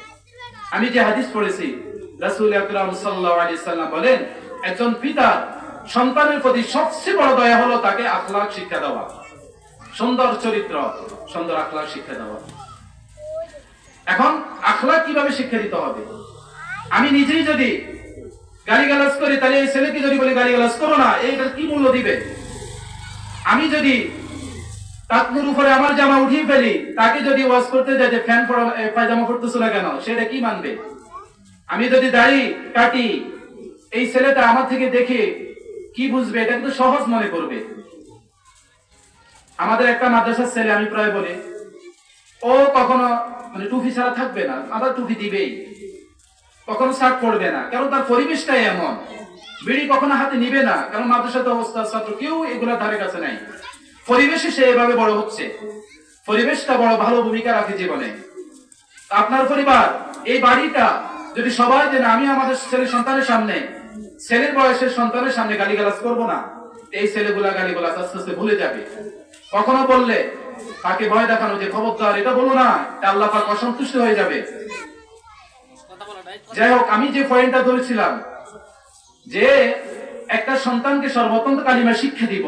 Speaker 1: আমি যে হাদিস পড়েছি, রাসূল আকরাম সাল্লাল্লাহু আলাইহি ওয়াসাল্লাম বলেন, একজন পিতা সন্তানের প্রতি সবচেয়ে বড় দয়া হলো তাকে আখলাক শিক্ষা দেওয়া, সুন্দর চরিত্র, সুন্দর আখলাক শিক্ষা দেওয়া। এখন আখলাক কিভাবে শিক্ষা দিতে হবে? আমি নিজেই যদি গালিগালাজ করি, তাহলে এই ছেলেকে যদি বলি গালিগালাজ করো না, এইটার কি মূল্য দিবে? আমি যদি তাকনুর উপরে আমার জামা উঠিয়ে ফেলি, তাকে যদি ওয়াজ করতে যাই যে ফ্যান পরা পায়জামা পরতেছ না কেন, সেটা কি মানবে? আমি যদি দাড়ি কাটি, এই ছেলেটা আমার থেকে দেখে কি বুঝবে? এটা কিন্তু সহজ মনে করবে। আমাদের একটা মাদ্রাসার ছেলে, আমি প্রায় বলি, ও কখনো মানে টুপি ছাড়া থাকবে না, আবার টুপি দিবেই, কখনো শার্ট পরবে না, কারণ তার পরিবেশটাই এমন। বিড়ি কখনো হাতে নিবে না, কারণ মাদ্রাসাতে অবস্থা ছাত্র কেউ এগুলা ধারে কাছে নাই। পরিবেশে সে এভাবে বড় হচ্ছে, পরিবেশটা বড় ভালো ভূমিকা রাখে জীবনে। আপনার পরিবার, এই বাড়িটা যদি সবাই জানে আমি আমাদের ছেলে সন্তানের সামনে, ছেলের বয়সের সন্তানের সামনে গালিগালাজ করবো না, এই ছেলেগুলা গালিগালাজ আস্তে আস্তে ভুলে যাবে। কখনো বললে তাকে ভয় দেখানো যে খবরদার এটা বলো না, আল্লাহ পাক অসন্তুষ্ট হয়ে যাবে। যাই হোক, আমি যে পয়েন্টটা ধরেছিলাম যে একটা সন্তানকে সর্বতন্ত কালিমা শিক্ষা দিব,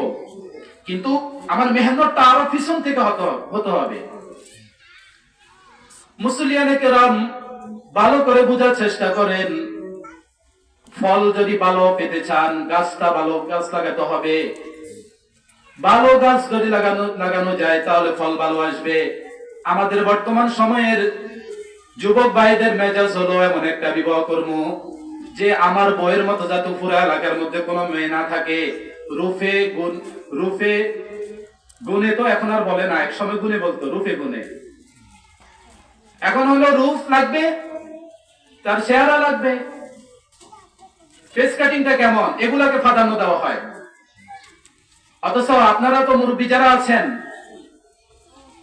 Speaker 1: কিন্তু আমার মেহনতটা আরো পিছন থেকে হতে হবে। মুসলিয়ানে কেরাম ভালো করে বোঝার চেষ্টা করেন, ফল যদি ভালো পেতে চান, গাছটা ভালো গাছ লাগাতে হবে। ভালো গাছ যদি লাগানো যায়, তাহলে ফল ভালো আসবে। আমাদের বর্তমান সময়ের যুবক ভাইদের মেজাজ হলো এমন একটা বিবাহ কর্ম যে আমার বইয়ের মতো যাতে পুরো এলাকার মধ্যে কোনো মেয়ে না থাকে, রূপে গুণে তো এখন আর বলে না, এক সময় গুণে বলতো, রূপে গুণে। এখন হলো রূপ লাগবে, তার চেহারা লাগবে, ফেস কাটিংটা কেমন, এগুলাকে প্রাধান্য দেওয়া হয়। অথচ আপনারা তো মুরব্বী যারা আছেন,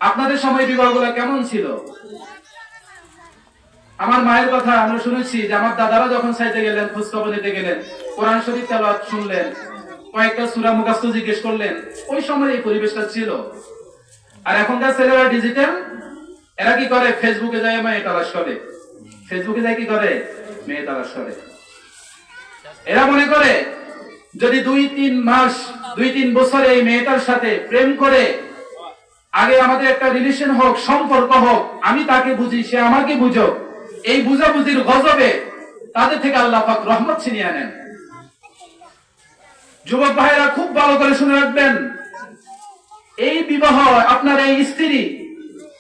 Speaker 1: আপনাদের সময় বিবাহগুলো কেমন ছিল? আমার মায়ের কথা আমরা শুনেছি যে আমার দাদারা যখন সাইতে গেলেন, খোঁজখবর নিতে গেলেন, কোরআন শরীফ তেলাওয়াত শুনলেন, কয়েকটা সূরা মুখস্থ জিজ্ঞেস করলেন, ওই সময় এই পরিবেশটা ছিল। আর এখনকার ছেলেরা ডিজিটাল, এরা কি করে? ফেসবুকে যায় মেয়ে তালাশ করে, ফেসবুকে যায় কি করে? মেয়ে তালাশ করে। এরা মনে করে যদি 2-3 মাস 2-3 বছরে এই মেয়েটার সাথে প্রেম করে, আগে আমাদের একটা রিলেশন হোক, সম্পর্ক হোক, আমি তাকে বুঝি, সে আমাকে বুঝো, এই বুঝাবুঝির গজবে তাদের থেকে আল্লাহ পাক রহমত ছিনিয়ে নেন। যুবক ভাইরা খুব ভালো করে শুনে রাখবেন, এই বিবাহ, আপনার এই স্ত্রী,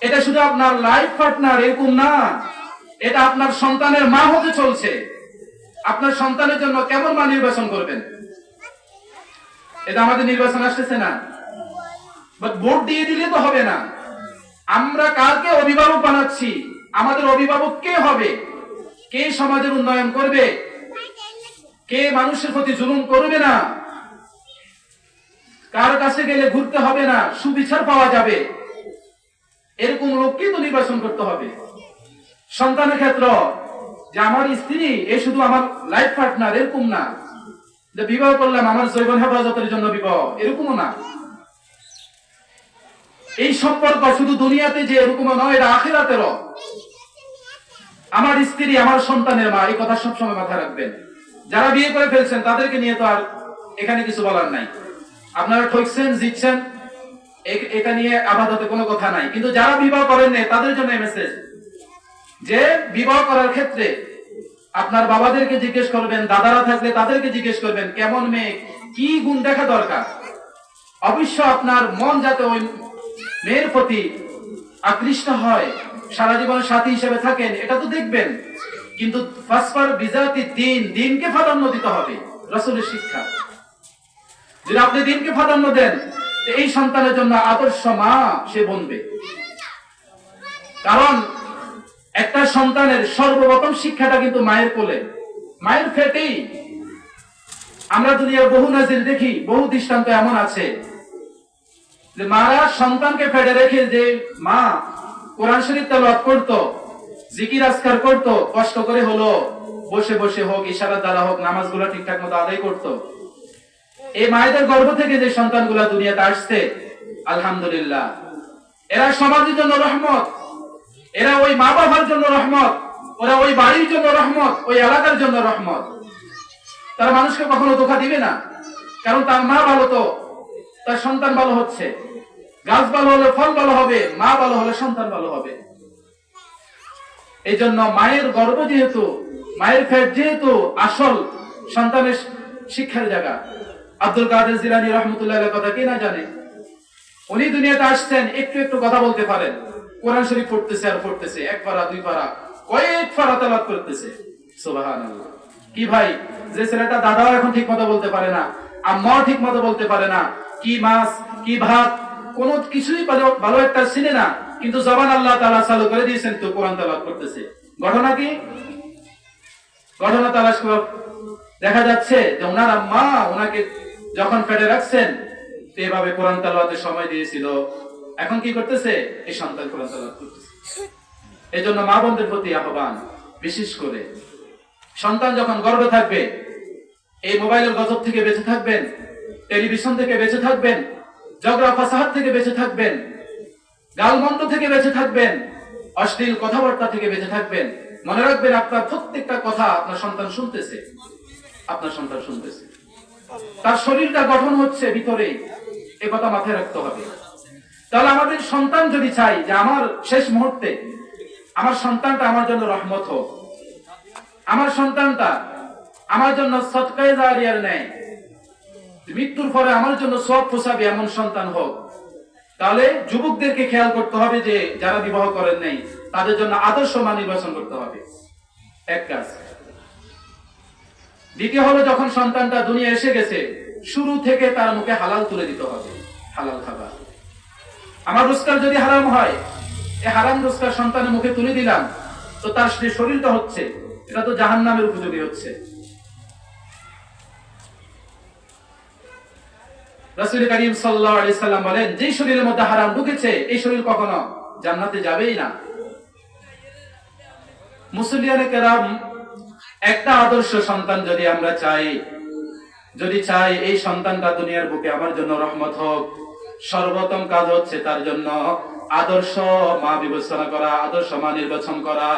Speaker 1: এটা শুধু আপনার লাইফ পার্টনার এরকম না, এটা আপনার সন্তানের মা হতে চলছে। আপনার সন্তানের জন্য কেমন মা নির্বাচন করবেন? এটা আমাদের নির্বাচন আসতেছে না, বাট ভোট দিয়ে দিলে তো হবে না। আমরা কাকে অভিভাবক বানাচ্ছি? আমাদের অভিভাবক কে হবে? কে সমাজের উন্নয়ন করবে? কে মানুষের প্রতি জুলুম করবে না? কার কাছে গেলে ঘুরতে হবে না, সুবিচার পাওয়া যাবে, এরকম লোককে তো নির্বাচন করতে হবে। সন্তানের ক্ষেত্র, যে আমার স্ত্রী এ শুধু আমার লাইফ পার্টনার এরকম না, যে বিবাহ করলাম আমার জীবন হেফাজতের জন্য বিবাহ, এরকমও না। এই সম্পর্ক শুধু দুনিয়াতে যে এরকম নয়, এটা আখিরাতেরও। আমার স্ত্রী আমার সন্তানের মা, এই কথা সবসময় মাথায় রাখবেন। যারা বিয়ে করে ফেলছেন তাদেরকে নিয়ে তো আর এখানে কিছু বলার নাই, আপনারা ঠকছেন, জিতছেন, এটা নিয়ে আপাতত কোনো কথা নাই। কিন্তু যারা বিবাহ করেন না তাদের জন্য মেসেজ, যে বিবাহ করার ক্ষেত্রে আপনার বাবাদেরকে জিজ্ঞেস করবেন, দাদারা থাকলে তাদেরকে জিজ্ঞেস করবেন কেমন মেয়ে, কি গুণ দেখা দরকার। অবশ্য আপনার মন যাতে ওই মেয়ের প্রতি আকৃষ্ট হয়, সারা জীবন সাথী হিসেবে থাকেন, এটা তো দেখবেন। কিন্তু ফাসফার বিজাতি দিন, দিনকে প্রাধান্য দিতে হবে, রাসূলের শিক্ষা। যদি আপনি দিনকে প্রাধান্য দেন, এই সন্তানের জন্য আদর্শ মা সে বনবে। কারণ একটা সন্তানের সর্বপ্রথম শিক্ষাটা কিন্তু মায়ের কোলে, মায়ের পেটেই। আমরা দুনিয়ার বহু নাজির দেখি, বহু দৃষ্টান্ত এমন আছে যে মারা সন্তানকে পেটে রেখে, যে মা কোরআন শরীফ তেলাওয়াত করতো, জিকির আজকার করতো, কষ্ট করে হলো, বসে বসে হোক, ইশারা দ্বারা হোক, নামাজগুলো ঠিকঠাক মতো আদায় করতো। এই মায়েদের গর্ভ থেকে যে সন্তানগুলা দুনিয়াতে আসছে, আলহামদুলিল্লাহ, এরা সমাজের জন্য রহমত, এরা ওই মা বাবার জন্য রহমত, ওরা ওই বাড়ির জন্য রহমত, ওই এলাকার জন্য রহমত। তারা মানুষকে কখনো ধোঁকা দিবে না, কারণ তার মা ভালো তো তার সন্তান ভালো হচ্ছে। গাছ ভালো হলে ফল ভালো হবে, মা ভালো হলে সন্তান ভালো হবে। এই জন্য মায়ের গর্ভ যেহেতু, মায়ের পেট যেহেতু আসল সন্তানের শিক্ষার জায়গা। আব্দুল কাদের জিলানী রহমতুল্লাহর কথা কে না জানে? উনি দুনিয়াতে আসছেন, একটু একটু কথা বলতে পারেন, কোরআন শরীফ পড়তেছে আর পড়তেছে, 1 পারা 2 পারা, কয়েক পারা তেলাওয়াত করতেছে। সুবহানাল্লাহ। কি ভাই, যে ছেলেটা দাদাও এখন ঠিক মতো বলতে পারে না, আম্মাও ঠিক মতো বলতে পারে না, কি মাছ কি ভাত কোনো কিছুই ভালো একটা চিনে না, কিন্তু জবান আল্লাহ তাআলা চালু করে দিয়েছেন, তো কোরআন তেলাওয়াত করতেছে। ঘটনা কি? ঘটনা তালাশ করে দেখা যাচ্ছে যে ওনার আম্মা ওনাকে যখন পেটে রাখছেন, এভাবে কোরআন তেলাওয়াতে সময় দিয়েছিল। এখন কি করতেছে? এই সন্তান কোরআন তেলাওয়াত করতেছে। এই জন্য মা বোনদের প্রতি আহ্বান, বিশেষ করে সন্তান যখন গর্ভে থাকবে, এই মোবাইলের গজব থেকে বেঁচে থাকবেন, টেলিভিশন থেকে বেঁচে থাকবেন, ঝগড়া ফাসাদ থেকে বেঁচে থাকবেন, গালমন্দ থেকে বেঁচে থাকবেন, অশ্লীল কথাবার্তা থেকে বেঁচে থাকবেন। মনে রাখবেন, আপনার প্রত্যেকটা কথা আপনার সন্তান শুনতেছে, আপনার সন্তান শুনতেছে, তার শরীরটা গঠন হচ্ছে ভিতরে, এ কথা মাথায় রাখতে হবে। তাহলে আমাদের সন্তান যদি চাই যে আমার শেষ মুহূর্তে আমার সন্তানটা আমার জন্য রহমত হোক, আমার সন্তানটা আমার জন্য সদকায়ে জারিয়ার ন্যায় মৃত্যুর পরে আমার জন্য সওয়াব পোষাবে এমন সন্তান হোক, তাহলে যুবকদেরকে খেয়াল করতে হবে যে যারা বিবাহ করেন নাই তাদের জন্য আদর্শ মা নির্বাচন করতে হবে, এক কাজ। দ্বিতীয় হলো, যখন সন্তানটা দুনিয়া এসে গেছে, শুরু থেকে তার মুখে হালাল তুলে দিতে হবে, হালাল খাবার। আমার রোজগার যদি হারাম হয়, এই হারাম রোজগার সন্তানের মুখে তুলে দিলাম, তো তার যে শরীরটা হচ্ছে, এটা তো জাহান্নামের উপযোগী হচ্ছে। রাসূল কারীম সাল্লাল্লাহু আলাইহি সাল্লাম বলেন, যে শরীরের মধ্যে হারাম ঢুকেছে, এই শরীর কখনো জান্নাতে যাবেই না। মুসলিয়ানে কেরাম, একটা আদর্শ সন্তান যদি আমরা চাই, যদি চাই এই সন্তানটা দুনিয়ার বুকে আমার জন্য রহমত হোক, সর্বোত্তম কাজ হচ্ছে তার জন্য আদর্শ মা বিবেচনা করা, আদর্শ মা নির্বাচন করা।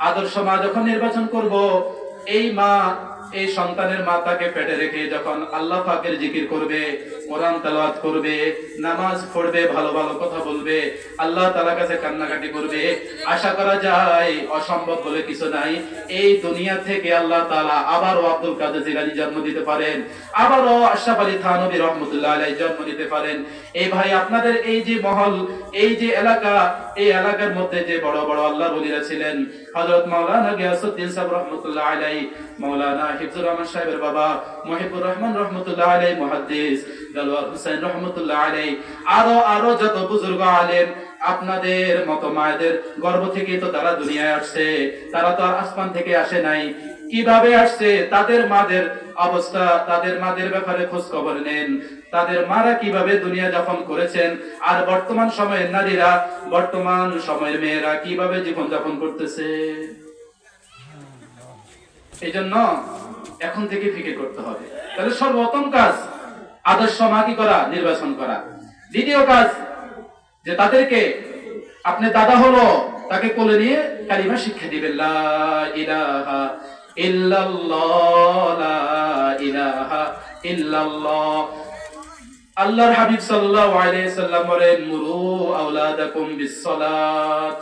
Speaker 1: আদর্শ মা যখন নির্বাচন করব, এই মা এই সন্তানের মা তাকে পেটে রেখে যখন আল্লাহ পাকের জিকির করবে, কোরআন তেলাওয়াত করবে, নামাজ পড়বে, ভালো ভালো কথা বলবে, আল্লাহ তাআলার কাছে কান্নাকাটি করবে, আশা করা যায় অসম্ভব বলে কিছু নাই। এই দুনিয়া থেকে আল্লাহ তাআলা আবারও আব্দুল কাদের জিলানী জন্ম দিতে পারেন, আবারও আশরাফ আলী থানভী রাহমাতুল্লাহ আলাইহি জন্ম দিতে পারেন। এই ভাই আপনাদের এই যে মহল, এই যে এলাকা, এই এলাকার মধ্যে যে বড় বড় আল্লাহর ওলিরা ছিলেন, হযরত মাওলানা গিয়াসউদ্দিন সাহেব রাহমাতুল্লাহ আলাইহি, মাওলানা হিফজুর রহমান সাহেবের বাবা মুহিবুর রহমান রাহমাতুল্লাহ আলাইহি, মুহাদ্দিস দেলওয়ার হোসেন রাহমাতুল্লাহ আলাইহি, আরো যত বুজুর্গ আলেম, আপনাদের মত মায়েদের গর্ভ থেকে তো তারা দুনিয়ায় আসছে, তারা তো আর আসমান থেকে আসে নাই। কিভাবে আসছে, তাদের মাদের অবস্থা, তাদের মাদের ব্যাপারে খোঁজ খবর নেন, তাদের মারা কিভাবে দুনিয়া যাপন করেছেন, আর বর্তমান সময়ের নারীরা, বর্তমান সময়ের মেয়েরা কিভাবে জীবন যাপন করতেছে। এই জন্য এখন থেকে ফিকির করতে হবে। তাহলে সর্বপ্রথম কাজ আদর্শ মা কি করা, নির্বাচন করা। দ্বিতীয় কাজ যে তাদেরকে, আপনি দাদা হলো, তাকে কোলে নিয়ে কালিমা শিক্ষা দিবেন, লা ইলাহা ইল্লাল্লাহ, লা ইলাহা ইল্লাল্লাহ। আল্লাহর হাবিব সাল্লাল্লাহু আলাইহি সাল্লাম বলেন, মুরু আওলাদাকুম বিসসালাত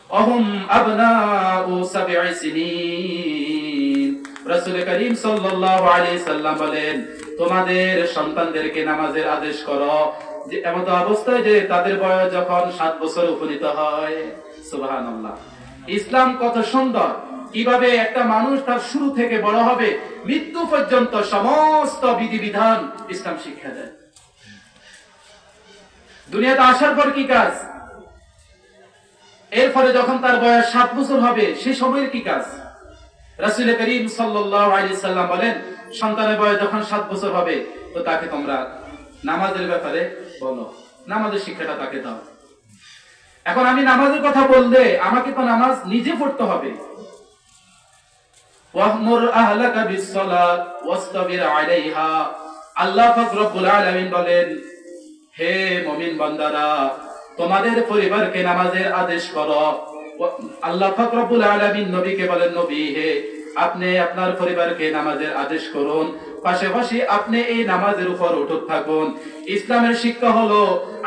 Speaker 1: ওয়াহুম আবনাউ সাবঈ সিনিন। রাসূল করিম সাল্লাল্লাহু আলাইহি সাল্লাম বলেন, তোমাদের সন্তানদেরকে নামাজের আদেশ করো যে এমন অবস্থায় যে তাদের বয়স যখন 7 বছর উপনীত হয়। সুবহানাল্লাহ। ইসলাম কত সুন্দর, কিভাবে একটা মানুষ তার শুরু থেকে বড় হবে, মৃত্যু পর্যন্ত সমস্ত বিধিবিধান ইসলাম শিক্ষা দেয়। দুনিয়াতে আসার পর কি কাজ, এরপরে যখন তার বয়স 7 বছর হবে, সেই সময়ের কি কাজ। রাসূল করিম সাল্লাল্লাহু আলাইহি সাল্লাম বলেন, সন্তানের বয়স যখন 7 বছর হবে, তো তাকে তোমরা নামাজের ব্যাপারে বলো, নামাজের শিক্ষাটা তাকে দাও। এখন আমি নামাজের কথা বললে আমাকে তো নামাজ নিজে পড়তে হবে। ওয়াহমুর আহলাকা বিসসালাত ওয়াসতাবির আলাইহা। আল্লাহ পাক রব্বুল আলামিন বলেন, হে মুমিন বান্দারা, তোমাদের পরিবারকে নামাজের আদেশ করো। আল্লাহ পাক রব্বুল আলামিন নবীকে বলেন, নবী হে, আপনি আপনার পরিবারকে নামাজের আদেশ করুন, পাশাপাশি আপনি এই নামাজের উপর অটুট থাকুন। ইসলামের শিক্ষা হলো,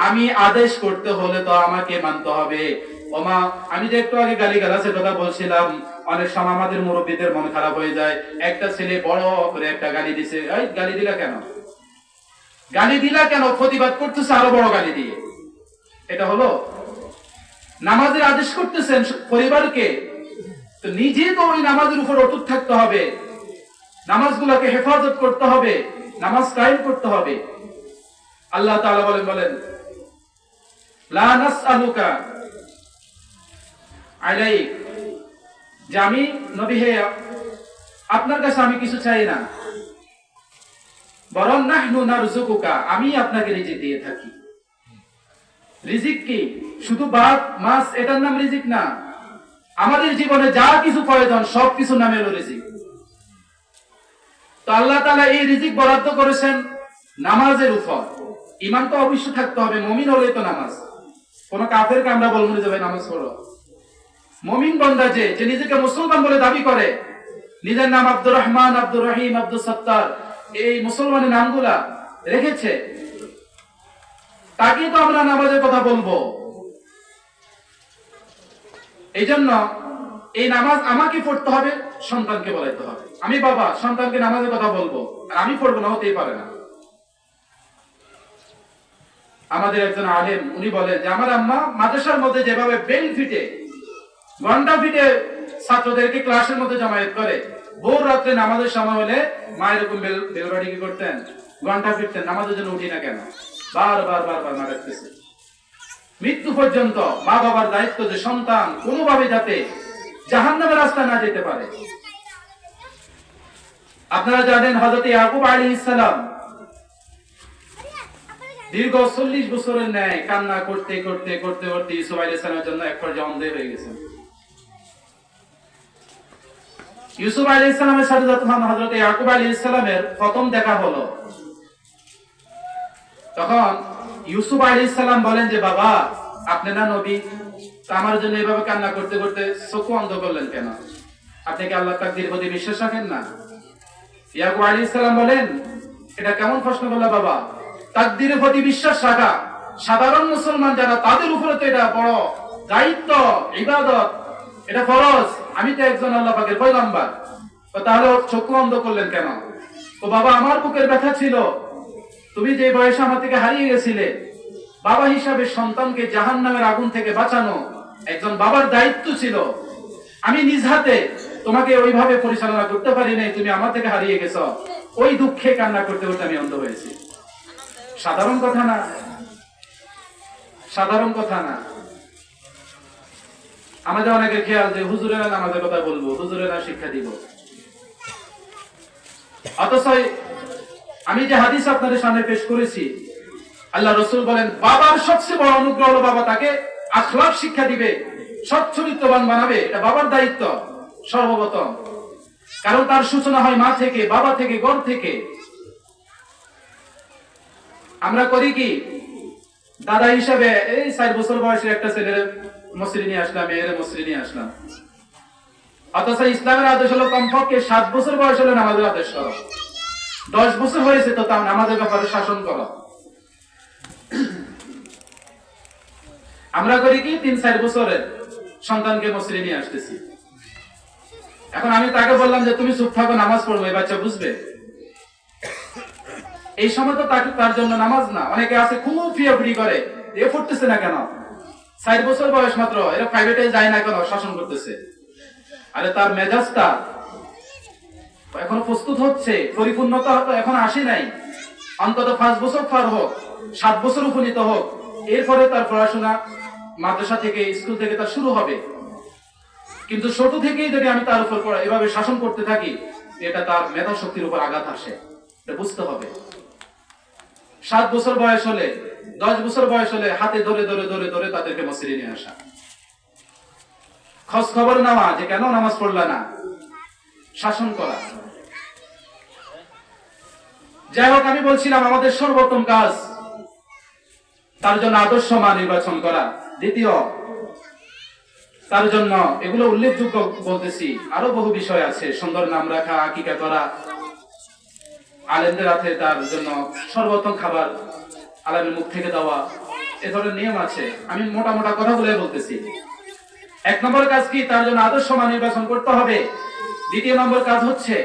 Speaker 1: আমি আদেশ করতে হলে তো আমাকে মানতে হবে। ওমা, আমি যে একটু আগে গালিগালাজের কথা বলছিলাম, অনেক সময় আমাদের মুরব্বীদের মন খারাপ হয়ে যায়। একটা ছেলে বড় করে একটা গালি দিছে, এই গালি দিলা কেন, গালি দিলা কেন, প্রতিবাদ করতেছে আরো বড় গালি দিয়ে। এটা হলো নামাজের আদেশ করতেছেন পরিবারকে, তো নিজে তো ওই নামাজের উপর অটুট থাকতে হবে, নামাজগুলোকে হেফাজত করতে হবে, নামাজ কায়েম করতে হবে। আল্লাহ তাআলা বলেন, লা নাসআলুকা আলাইক, যে আমি নবী হে, আপনার কাছে আমি কিছু চাই না, বরং নাহনু নারযুকুকা, আমি আপনাকে রিজিক দিয়ে থাকি। রিজিক কি শুধু ভাত মাছ এটার নাম রিজিক না, আমাদের জীবনে যা কিছু প্রয়োজন সব কিছু নামে হলো রিজিক। তো আল্লাহ তাআলা এই রিজিক বরাদ্দ করেছেন নামাজের উপর। ঈমান তো অবশ্যই থাকতে হবে, মুমিন হলেই তো নামাজ। কোন কাফেরকে আমরা বলবো না যে ভাই নামাজ পড়ো। মুমিন বান্দা যে নিজেকে মুসলমান বলে দাবি করে, নিজের নাম আব্দুর রহমান, আব্দুর রহিম, আব্দুল সত্তার, এই মুসলমানের নামগুলা রেখেছে, তাকে তো আমরা নামাজের কথা বলবো। এই জন্য এই নামাজ আমাকে পড়তে হবে, সন্তানকে বলাইতে হবে। আমি বাবা সন্তানকে নামাজের কথা বলবো আর আমি পড়বো না, হতেই পারে না। আমাদের একজন আলেম উনি বলেন যে আমার আম্মা মাদ্রাসার মধ্যে যেভাবে বেল ফিটে, ঘন্টা ফিটে ছাত্রদেরকে ক্লাসের মধ্যে জমায়েত করে, ভোর রাত্রে নামাজের সময় হলে মা এরকম বেলবাড়ি কি করতেন, ঘন্টা ফিরতেন, নামাজের জন্য উঠি না কেন, বারবার মা ডাকতেছে। মৃত্যু পর্যন্ত মা বাবার দায়িত্ব যে সন্তান কোনোভাবে যাতে জাহান্নামের রাস্তা না যেতে পারে। আপনারা জানেন হযরত ইয়াকুব আলাইহিস সালাম দীর্ঘ 40 বছরের ন্যায় কান্না করতে ইউসুফ আলাইহিস সালামের জন্য এক পর্যায়ে অন্ধ হয়ে গেছেন। ইউসুফ আলাইহিস সালামের সাথে যখন হযরত ইয়াকুব আলাইহিস সালামের প্রথম দেখা হলো, তখন ইউসুফ আলাইহিস সালাম বলেন যে বাবা আপনি না নবী, আমার জন্য এভাবে কান্না করতে চোখ অন্ধ করলেন কেন? আপনি কি আল্লাহর তাকদীরের প্রতি বিশ্বাস রাখেন না? ইয়াকুব আলাইহিস সালাম বলেন, এটা কেমন প্রশ্ন করলা বাবা? তাকদীরের প্রতি বিশ্বাস রাখা সাধারণ মুসলমান যারা, তাদের উপরে তো এটা বড় দায়িত্ব, ইবাদত, এটা ফরজ। আমি তো একজন আল্লাহ পাকের পয়গম্বর। তাহলে চক্ষু অন্ধ করলেন কেন? ও বাবা, আমার বুকের ব্যথা ছিল, তুমি যে বয়সে আমার থেকে হারিয়ে গেছিলে, বাবা হিসাবে সন্তানকে জাহান্নামের আগুন থেকে বাঁচানো একজন বাবার দায়িত্ব ছিল। আমি নিজ হাতে তোমাকে ওইভাবে পরিচালনা করতে পারি নাই, তুমি আমার থেকে হারিয়ে গেছো। ওই দুঃখে কান্না করতে করতে আমি অন্ধ হয়েছি। সাধারণ কথা না, সাধারণ কথা না। আমাদের অনেকের খেয়াল যে হুজুরেরা নামাজের কথা বলবো, হুজুরেরা শিক্ষা দিব। অথচ আমি যে হাদিস আপনাদের সামনে পেশ করেছি, আল্লাহ রাসূল বলেন বাবার সবচেয়ে বড় অনুগ্রহ হলো বাবা তাকে আখলাক শিক্ষা দিবে, সৎ চরিত্রবান বানাবে। এটা বাবার দায়িত্ব সর্বপ্রথম, কারণ তার সূচনা হয় মা থেকে, বাবা থেকে, ঘর থেকে। আমরা করি কি, দাদা হিসাবে এই 4 বছর বয়সের একটা ছেলের মসজিদে নিয়ে আসলাম, মেয়ের মসজিদে নিয়ে আসলাম। অথচ ইসলামের আদেশ হলো কমপক্ষে 7 বছর বয়স হলে নামাজের আদেশ করো, 10 বছর হয়েছে তো তার নামাজের ব্যাপারে শাসন করো। আমরা করি কি, 3-4 বছরের সন্তানকে মসজিদে নিয়ে আসতেছি। এখন আমি তাকে বললাম যে তুমি চুপ থাকো, নামাজ পড়বো, এই বাচ্চা বুঝবে। এই সময় তো তার জন্য নামাজ না। অনেকে আছে খুব ফিয়াফিরি করে, এ পড়তেছে না কেন, 4 বছর বয়স মাত্র, এরা প্রাইভেটে যায় না কেন, শাসন করতেছে। আরে তার মেজাজটা এখন প্রস্তুত হচ্ছে, পরিপূর্ণতা এখন আসে নাই। অন্তত 5 বছর পার হোক, 7 বছর উপনীত হোক, এরপরে তার পড়াশোনা মাদ্রাসা থেকে, স্কুল থেকে তার শুরু হবে। কিন্তু ছোট থেকেই যদি আমি তার উপর এভাবে শাসন করতে থাকি, এটা তার মেধা শক্তির উপর আঘাত আসে, এটা বুঝতে হবে। 7 বছর বয়স হলে, 10 বছর বয়স হলে হাতে ধরে ধরে ধরে ধরে তাদেরকে মসজিদে নিয়ে আসা, খোঁজ খবর নেওয়া যে কেন নামাজ পড়লা না, শাসন করা। যাই হোক, আমি বলছিলাম আমাদের সর্বোত্তম কাজ তার জন্য আদর্শ মা নির্বাচন করা। দ্বিতীয়, তার জন্য এগুলো উল্লেখযোগ্য বলতেছি, আরো বহু বিষয় আছে। সুন্দর নাম রাখা, আকিকা করা, আলেমদের হাতে তার জন্য সর্বোত্তম খাবার আলেমের মুখ থেকে দেওয়া, এ ধরনের নিয়ম আছে। আমি মোটা মোটা কথাগুলো বলতেছি। 1 নম্বর কাজ কি, তার জন্য আদর্শ মা নির্বাচন করতে হবে। 2 নম্বর কাজ হচ্ছে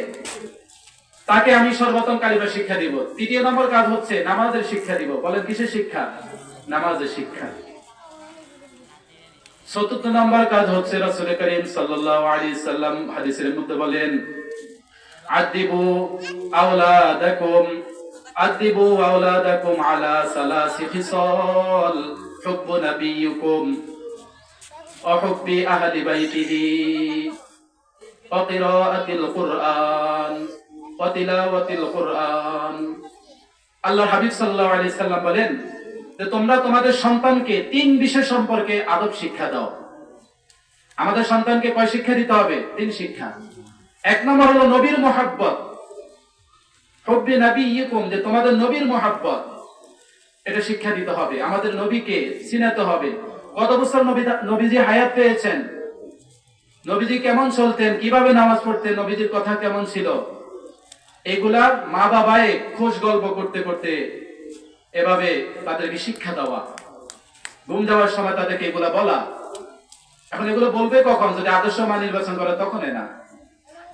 Speaker 1: তাকে আমি সর্বোত্তম কালিমা শিক্ষা দিব। 3 নম্বর কাজ হচ্ছে নামাজের শিক্ষা দিব। বলেন কিসের শিক্ষা? নামাজের শিক্ষা। 4 নম্বর কাজ হচ্ছে রাসূল করিম সাল্লাল্লাহু আলাইহি সাল্লাম হাদিসের মধ্যে বলেন, আদিবু আওলাদাকুম আলা সালাসি খিসাল হুব্বু নাবিয়্যিকুম ওয়া হুব্বি আহলি বাইতিহি ওয়া কিরাআতিল কুরআন ওয়া তিলাওয়াতিল কুরআন। আল্লাহর হাবিব সাল্লাল্লাহু আলাইহি সাল্লাম বলেন যে তোমরা তোমাদের সন্তানকে 3 বিষয় সম্পর্কে আদব শিক্ষা দাও। আমাদের সন্তানকে কয় শিক্ষা দিতে হবে? 3 শিক্ষা। 1 নম্বর হলো নবীর মহব্বত, হুব্বি নাবিয়্যিকুম, যে তোমাদের নবীর মহব্বত, এটা শিক্ষা দিতে হবে। আমাদের নবীকে চিনাতে হবে। কত বছর নবীজি হায়াত পেয়েছেন, নবীজি কেমন চলতেন, কিভাবে নামাজ পড়তেন, নবীজির কথা কেমন ছিল, এগুলা মা বাবায় খোঁজ গল্প করতে করতে এভাবে তাদেরকে শিক্ষা দেওয়া। ঘুম যাওয়ার সময় তাদেরকে এগুলা বলা। এখন এগুলো বলবে কখন? যদি আদর্শ মা নির্বাচন করে তখনই না।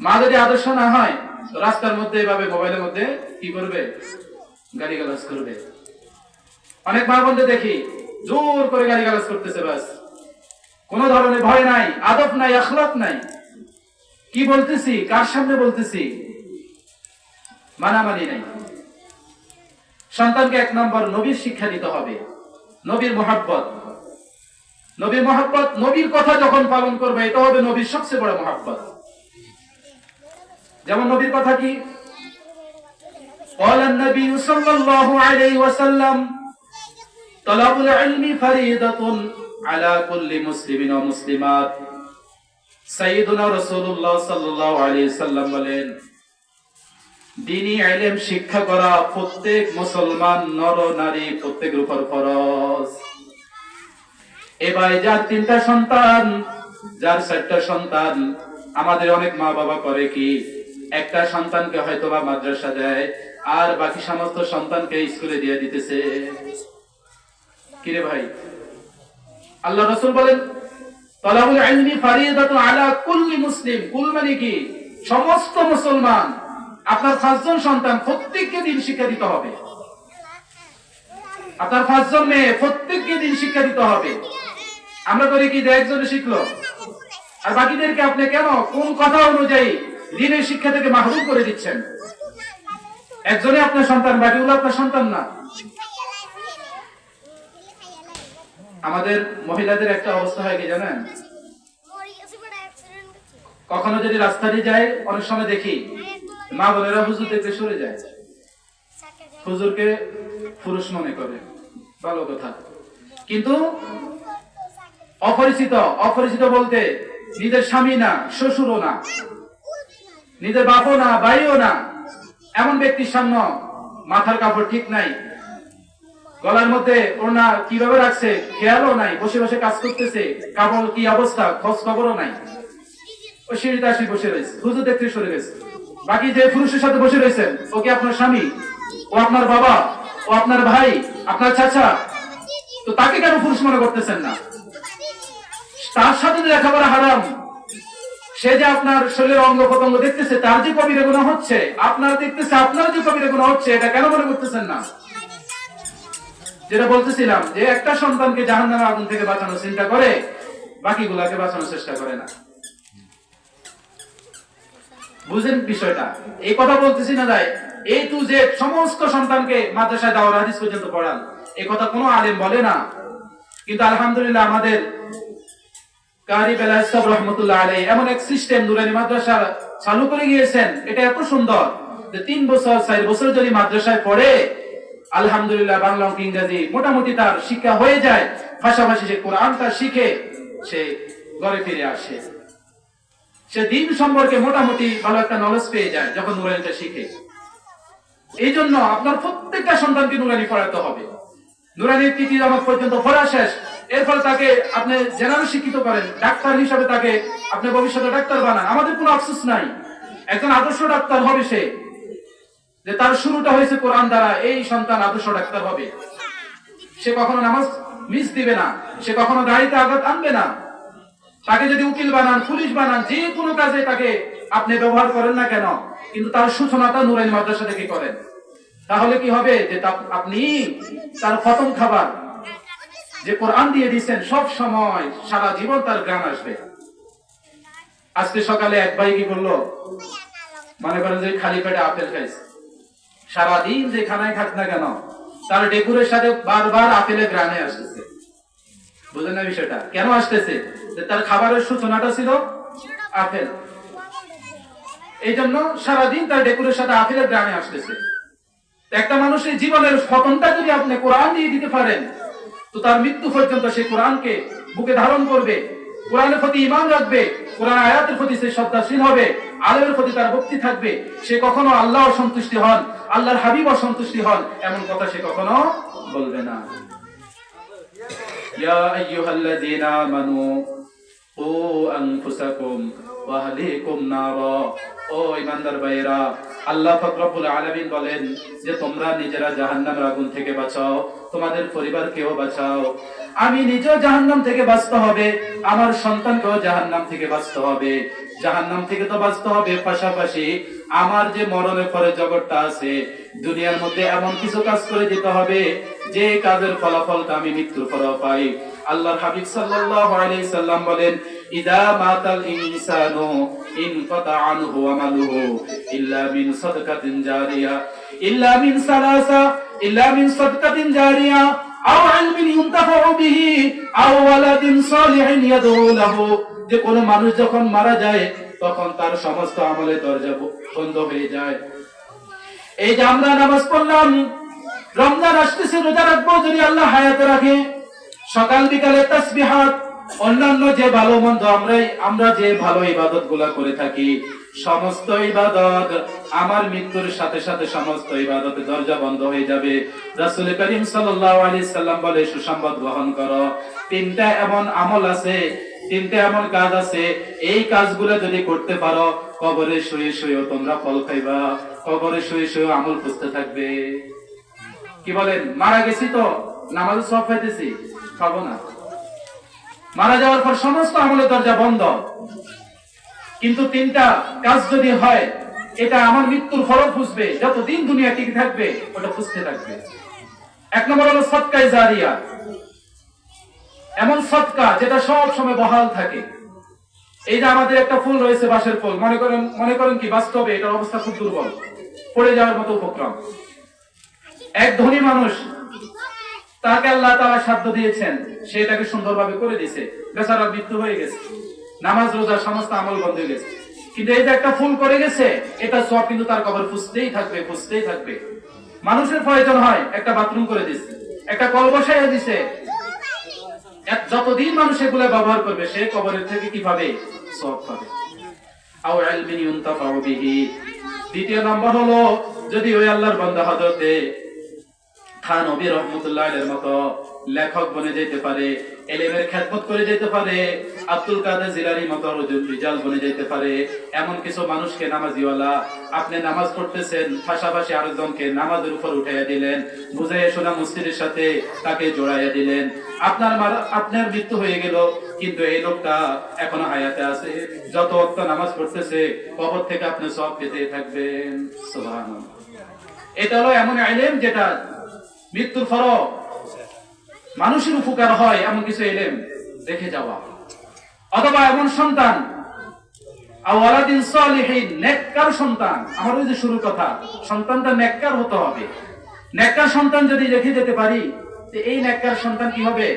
Speaker 1: মা যদি আদর্শ না হয়, রাস্তার মধ্যে এভাবে মোবাইলের মধ্যে কি করবে? গালিগালাজ করবে। অনেক মা বোনদের দেখি জোর করে গালিগালাজ করতেছে, বাস কোন ধরনের ভয় নাই, আদব নাই, আখলাক নাই। কি বলতেছি, কার সামনে বলতেছি, মানামানি নাই। সন্তানকে 1 নম্বর নবীর শিক্ষা দিতে হবে, নবীর মহব্বত। নবীর মহব্বত, নবীর কথা যখন পালন করবে, এটা হবে নবীর সবচেয়ে বড় মহব্বত। যেমন নবীর কথা কি, قال النبي صلى الله عليه وسلم طلب العلم فريضة على كل مسلم ومسلمات। সাইয়্যিদুনা রাসূলুল্লাহ সাল্লাল্লাহু আলাইহি সাল্লাম বলেন, দ্বীনি ইলম শিক্ষা করা প্রত্যেক মুসলমান নর নারী প্রত্যেকের উপর ফরজ। এ ভাই, যার 3টা সন্তান, যার 4টা সন্তান, আমাদের অনেক মা বাবা করে কি, একটা সন্তানকে হয়তো বা মাদ্রাসা দেয় আর বাকি সমস্ত সন্তানকে স্কুলে দিয়ে দিতেছে। কিরে ভাই, আল্লাহ রাসূল বলেন তালাবুল ইলমি ফারিদাতুন আলা কুল্লি মুসলিম। কুল মানে কি? সমস্ত মুসলমান। আপনার 5 জন সন্তান, প্রত্যেককে দিন শিক্ষা দিতে হবে। আপনার 5 জন মেয়ে, প্রত্যেককে দিন শিক্ষা দিতে হবে। আমরা করি কি, একজনে শিখলো আর বাকিদেরকে আপনি কেন, কোন কথা অনুযায়ী দিনের শিক্ষা থেকে মাহরুম করে দিচ্ছেন? একজনে আপনার সন্তান, বাকিগুলো আপনার সন্তান না। আমাদের মহিলাদের একটা অবস্থা হয় কি জানেন, কখনো যদি রাস্তা দিয়ে যায়, অনেক সময় দেখি মা বোনেরা হুজুর দেখতে সরে যায়, হুজুরকে পুরুষ মনে করে। ভালো কথা, কিন্তু অপরিচিত বলতে নিজের স্বামী না, শ্বশুরও না, নিজের বাপও না, ভাইও না, এমন ব্যক্তির সামনে মাথার কাপড় ঠিক নাই, গলার মধ্যে ওড়না কিভাবে রাখছে খেয়ালও নাই, বসে বসে কাজ করতেছে, কাপড় কি অবস্থা খোঁজ খবরও নাই, ও সিঁড়িতে আসি বসে রয়েছে, হুজুর দেখতে সরে গেছে। বাকি যে পুরুষের সাথে বসে রয়েছেন, ও কি আপনার স্বামী, ও আপনার বাবা, ও আপনার ভাই, আপনার চাচা, তো তাকে কেন পুরুষ মনে করতেছেন না? তার সাথে লেখাপড়া হারাম, সে যে আপনার শরীরের অঙ্গ প্রত্যঙ্গ দেখতেছে, তার যে কবিরা গুনাহ হচ্ছে, আপনার দেখতেছে আপনার যে কবিরা গুনাহ হচ্ছে, এটা কেন মনে করতেছেন না? যেটা বলতেছিলাম, যে একটা সন্তানকে জাহান্নামের আগুন থেকে বাঁচানোর চিন্তা করে, বাকিগুলাকে বাঁচানোর চেষ্টা করে না। বুঝেন বিষয়টা? এই কথা বলতেছি না যাই এই টু জেড সমস্ত সন্তানকে মাদ্রাসায় দাওরাত হাদিস পর্যন্ত পড়ান, এই কথা কোনো আলেম বলে না। কিন্তু আলহামদুলিল্লাহ আমাদের কারি বেলায়েত সাহেব রাহমাতুল্লাহ আলাইহি এমন এক সিস্টেম নুরানি মাদ্রাসা চালু করে গিয়েছেন, এটা এত সুন্দর যে 3 বছর 4 বছর যদি মাদ্রাসায় পড়ে, আলহামদুলিল্লাহ বাংলা ও ইংরেজি মোটামুটি তার শিক্ষা হয়ে যায়, পাশাপাশি সে কোরআনটা শিখে সে ঘরে ফিরে আসে, সে দিন সম্পর্কে মোটামুটি ভালো একটা নলেজ পেয়ে যায় যখন নুরানিটা শিখে। এই জন্য আপনার প্রত্যেকটা সন্তানকে নুরানি পড়াতে হবে। নুরানির তৃতীয় জামাত পর্যন্ত পড়া শেষ, এর ফলে তাকে আপনি জেনারেল শিক্ষিত করেন, ডাক্তার হিসাবে তাকে আপনি ভবিষ্যতে ডাক্তার বানান, আমাদের কোনো আফসোস নাই। একজন আদর্শ ডাক্তার হবে সে, যে তার শুরুটা হয়েছে কোরআন দ্বারা, এই সন্তান আদর্শ ডাক্তার হবে। সে কখনো নামাজ মিস দিবে না, সে কখনো গাড়িতে আঘাত আনবে না। তাকে যদি উকিল বানান, পুলিশ বানান, যে কোনো কাজে তাকে আপনি ব্যবহার করেন না কেন, কিন্তু তার সূচনাটা নুরানি মাদ্রাসা থেকে করেন, তাহলে কি হবে যে আপনি তার প্রথম খাবার যে কোরআন দিয়ে দিচ্ছেন, সব সময় সারা জীবন তার জ্ঞান আসবে। আজকে সকালে এক ভাই কি করলো, মনে করেন যে খালি পেটে আপেল খাইছে, সারাদিন যে খানায় খাক না কেন, তার ডেকুরের সাথে বারবার আপেলের গ্রানে আসতেছে। বুঝলেন না বিষয়টা? কেন আসতেছে? যে তার খাবারের সূচনাটা ছিল আপেল, এই জন্য সারাদিন তার ডেকুরের সাথে আপেলের গ্রানে আসতেছে। একটা মানুষের জীবনের পতনটা যদি আপনি কোরআন দিয়ে দিতে পারেন, তো তার মৃত্যু পর্যন্ত সে কোরআনকে বুকে ধারণ করবে, কোরআনের প্রতি ঈমান রাখবে, কোরআন আয়াতের প্রতি সে শ্রদ্ধাশীল হবে, আলেমের প্রতি তার ভক্তি থাকবে, সে কখনো আল্লাহ অসন্তুষ্টি হন, আল্লাহর হাবিব অসন্তুষ্টি হন এমন কথা সে কখনো বলবে না। ইয়া আইয়ুহাল্লাযীনা আমানু কু আনফুসাকুম ওয়া আহলিকুম নারা। ও ঈমানদার ভাইরা, আল্লাহ পাক রব্বুল আলামিন বলেন যে তোমরা নিজেরা জাহান্নামের আগুন থেকে বাঁচাও, তোমাদের পরিবারকেও বাঁচাও। আমি নিজেও জাহান্নাম থেকে বাঁচতে হবে, আমার সন্তানকেও জাহান্নাম থেকে বাঁচতে হবে। জাহান্নাম থেকে তো বাঁচতে হবে, পাশাপাশি আমার যে মরণের পরে জগৎটা আছে, দুনিয়ার মধ্যে এমন কিছু কাজ করে যেতে হবে যে কাজের ফলাফলটা আমি মৃত্যুর পরেও পাই। আল্লাহর হাবিব সাল্লাল্লাহু আলাইহি সাল্লাম বলেন, ইদা মাতাল ইনসানু ইনকাতা আনহু আমালুহু ইল্লা মিন সাদকাতিন জারিয়া ইল্লা মিন সালাসা ইল্লা মিন সাদকাতিন জারিয়া আও ইলমিন ইনতাফাউ বিহি আও ওয়ালাদিন সালিহিন ইয়াদউ লাহু। যে কোন মানুষ যখন মারা যায়, তখন তার সমস্ত আমলের দরজা বন্ধ হয়ে যায়। এই যে আমরা নামাজ পড়লাম, রমজান আসতেছে, রোজা রাখবো যদি আল্লাহ হায়াতে রাখে, সকাল বিকালে তাসবিহাত, অন্যান্য যে ভালো মন্দ আমরা যে ভালো ইবাদত গুলা করে থাকি, সমস্ত ইবাদত আমার মৃত্যুর সাথে সাথে সমস্ত ইবাদতের দরজা বন্ধ হয়ে যাবে। রাসূল করিম সাল্লাল্লাহু আলাইহি সাল্লাম বলে, সুসংবাদ গ্রহণ করো, 3টা এমন আমল আছে তিনটে এমন কাজ আছে, এই কাজগুলো যদি করতে পারো, কবরে শুয়ে শুয়েও তোমরা ফল খাইবা, কবরে শুয়ে শুয়েও আমল খুঁজতে থাকবে। কি বলেন? মারা গেছি তো নামাজে সওয়াব পাইতেছি? পাবো না। মারা যাওয়ার পর সমস্ত আমলের দরজা বন্ধ। কিন্তু তিনটা কাজ যদি হয়, এটা আমার মৃত্যুর ফলক খুঁজবে, যতদিন দুনিয়া টিকে থাকবে ওটা খুঁজতে থাকবে। এক নম্বর হলো সদকায়ে জারিয়া, এমন সদকা যেটা সব সময় বহাল থাকে। এই যে আমাদের একটা ফুল রয়েছে, বাঁশের ফুল, মনে করেন কি বাস্তবে এটার অবস্থা খুব দুর্বল, পড়ে যাওয়ার মতো উপক্রম। এক ধনী মানুষ, তাকে আল্লাহ তাআলা সাধ্য দিয়েছেন, সে এটাকে সুন্দরভাবে করে দিয়েছে, বেচারার মৃত্যু হয়ে গেছে, নামাজ রোজা সমস্ত আমল বন্ধ হয়ে গেছে, কিন্তু এই যে একটা ফুল করে গেছে, এটা সব কিন্তু তার কবর খুঁজতেই থাকবে, খুঁজতেই থাকবে। মানুষের প্রয়োজন হয়, একটা বাথরুম করে দিছে, একটা কল বসাইয়া দিছে, যতদিন মানুষ এগুলো ব্যবহার করবে, সে কবরের থেকে কিভাবে সওয়াব পাবে। আও ইলমিন ইউনতাফাউ বিহি। দ্বিতীয় নম্বর হলো, যদি ওই আল্লাহর বান্দা হযরতে থানবী রাহমাতুল্লাহ আলাইহির মতো লেখক বনে যেতে পারে, ইলমের খেদমত করে যেতে পারে, আব্দুল কাদের জিলানীর মতো রিজাল বনে যেতে পারে, এমন কিছু মানুষকে নামাজিওয়ালা, আপনি নামাজ পড়তেছেন, পাশাপাশি আরেকজনকে নামাজের উপর উঠাইয়া দিলেন, বুঝাইয়া শোনা মসজিদের সাথে তাকে জোড়াইয়া দিলেন, আপনার মৃত্যু হয়ে গেল, কিন্তু এই লোকটা এখনো হায়াতে আছে, যত ওয়াক্ত নামাজ পড়তেছে, কবর থেকে আপনি সওয়াব পেতে থাকবেন। সুবহানাল্লাহ। এটা হলো এমন ইলম যেটা মৃত্যুর পর মানুষের উপকার হয়, এমন কিছু ইলম রেখে যাওয়া। অথবা এমন সন্তান, আওয়ালাদিন সালিহিন, নেককার সন্তান। আমার ওই যে শুরুর কথা, সন্তানটা নেককার হতে হবে। নেককার সন্তান যদি রেখে যেতে পারি, এই নেককার সন্তান কি হবে?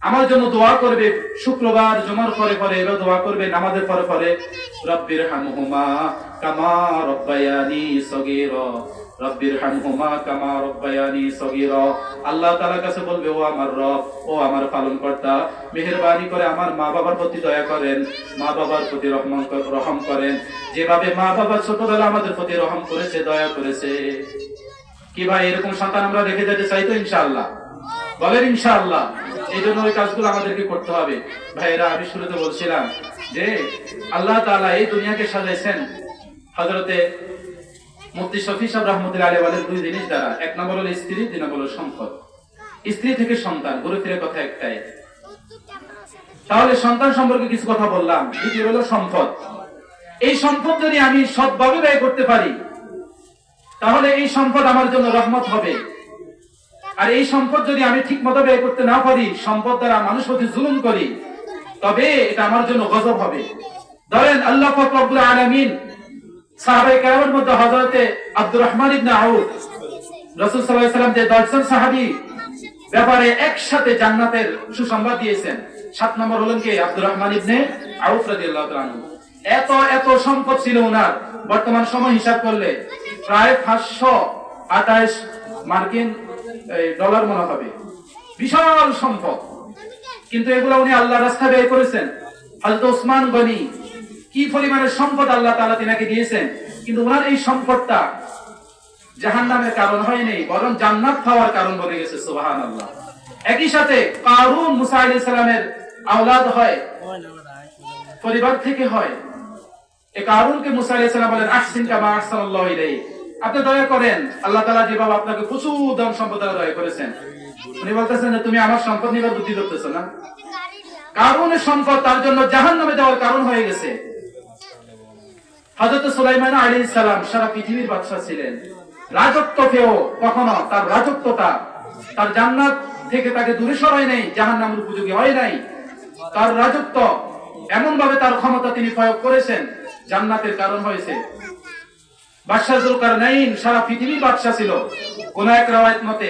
Speaker 1: আমার জন্য দোয়া করবে, শুক্রবার জুমার পরে পরে এরা দোয়া করবে, নামাজের পরে পরে, রব্বির হামহুমা কামা রব্বায়ানি সগীরা, রব্বির হামহুমা কামা রব্বায়ানি সগীরা। আল্লাহ তাআলার কাছে বলবে, ও আমার রব, ও আমার পালনকর্তা, মেহেরবানি করে আমার মা বাবার প্রতি দয়া করেন, মা বাবার প্রতি রহম করেন, যেভাবে মা বাবা ছোটবেলা আমাদের প্রতি রহম করেছে, দয়া করেছে। কি ভাই, এরকম সন্তান আমরা রেখে যেতে চাই তো? ইনশাআল্লাহ বলেন ইনশাআল্লাহ। এই জন্য ওই কাজগুলো আমাদেরকে করতে হবে। ভাইয়েরা, আমি শুরুতে বলছিলাম যে আল্লাহ তাআলা এই দুনিয়াকে সাজাইছেন হযরতে মুফতি শফি সাহেব রাহমাতুল্লাহ আলাইহি বলেন দুই জিনিস দ্বারা। এক নম্বর হলো স্ত্রী, দুই নম্বর হলো সম্পদ। স্ত্রী থেকে সন্তান, ঘুরে ফিরে কথা একটাই। তাহলে সন্তান সম্পর্কে কিছু কথা বললাম। দ্বিতীয় হলো সম্পদ। এই সম্পদ যদি আমি সৎভাবে ব্যয় করতে পারি, তাহলে এই সম্পদ আমার জন্য রহমত হবে। আর এই সম্পদ যদি আমি ঠিক মতো ব্যয় করতে না পারি, সম্পদ দ্বারা মানুষ প্রতি জুলুম করি, তবে এটা আমার জন্য গজব হবে। ধরেন আল্লাহ পাক রব্বুল আলামিন সাহাবায়ে কেরামের মধ্যে হযরতে আব্দুর রহমান ইবনে আউফ, রাসূল সাল্লাল্লাহু আলাইহি ওয়াসাল্লাম যে 10 জন সাহাবী ব্যাপারে একসাথে জান্নাতের সুসংবাদ দিয়েছেন, 7 নম্বর হলেন কে? আব্দুর রহমান ইবনে আউফ রাদিয়াল্লাহু তাআলা আনহু। এত সম্পদ ছিল ওনার, বর্তমান সময় হিসাব করলে প্রায় 528 মার্কিন ডলার মনে হবে। বিশাল সম্পদ, কিন্তু এগুলো উনি আল্লাহর রাস্তায় ব্যয় করেছেন। হযরত ওসমান গনি, কি পরিমাণের সম্পদ আল্লাহ তাআলা তিনাকে দিয়েছেন, কিন্তু ওনার এই সম্পদটা জাহান্নামের কারণ হয়নি, বরং জান্নাত পাওয়ার কারণ বনে গেছে। সুবহানাল্লাহ। একই সাথে কারুন মুসা আলাইহিস সালামের আওলাদ হয়, পরিবার থেকে হয়। এই কারুনকে মুসা আলাইহিস সালাম বলেন, আহসিন কামা আহসানাল্লাহু ইলাইক, আপনি দয়া করেন, আল্লাহ তাআলা যেভাবে আপনাকে প্রচুর ধন সম্পদ দয়া করেছেন। উনি বলতেছেন যে তুমি আমার সম্পদ নিবার বুদ্ধি করতেছো না। কারুনের সম্পদ তার জন্য জাহান্নামে যাওয়ার কারণ হয়ে গেছে। হযরত সুলাইমান আলাইহিস সালাম সারা পৃথিবীর বাদশা ছিলেন, রাজত্ব পেও কখনো তার রাজত্বটা তার জান্নাত থেকে তাকে দূরে সরায় নাই, জাহান্নামের উপযোগী হয় নাই। তার রাজত্ব এমন ভাবে তার ক্ষমতা তিনি প্রয়োগ করেছেন, জান্নাতের কারণ হয়েছে। বাদশা যুলকারনাইন সারা পৃথিবীর বাদশা ছিল। কোন এক রওয়ায়াত মতে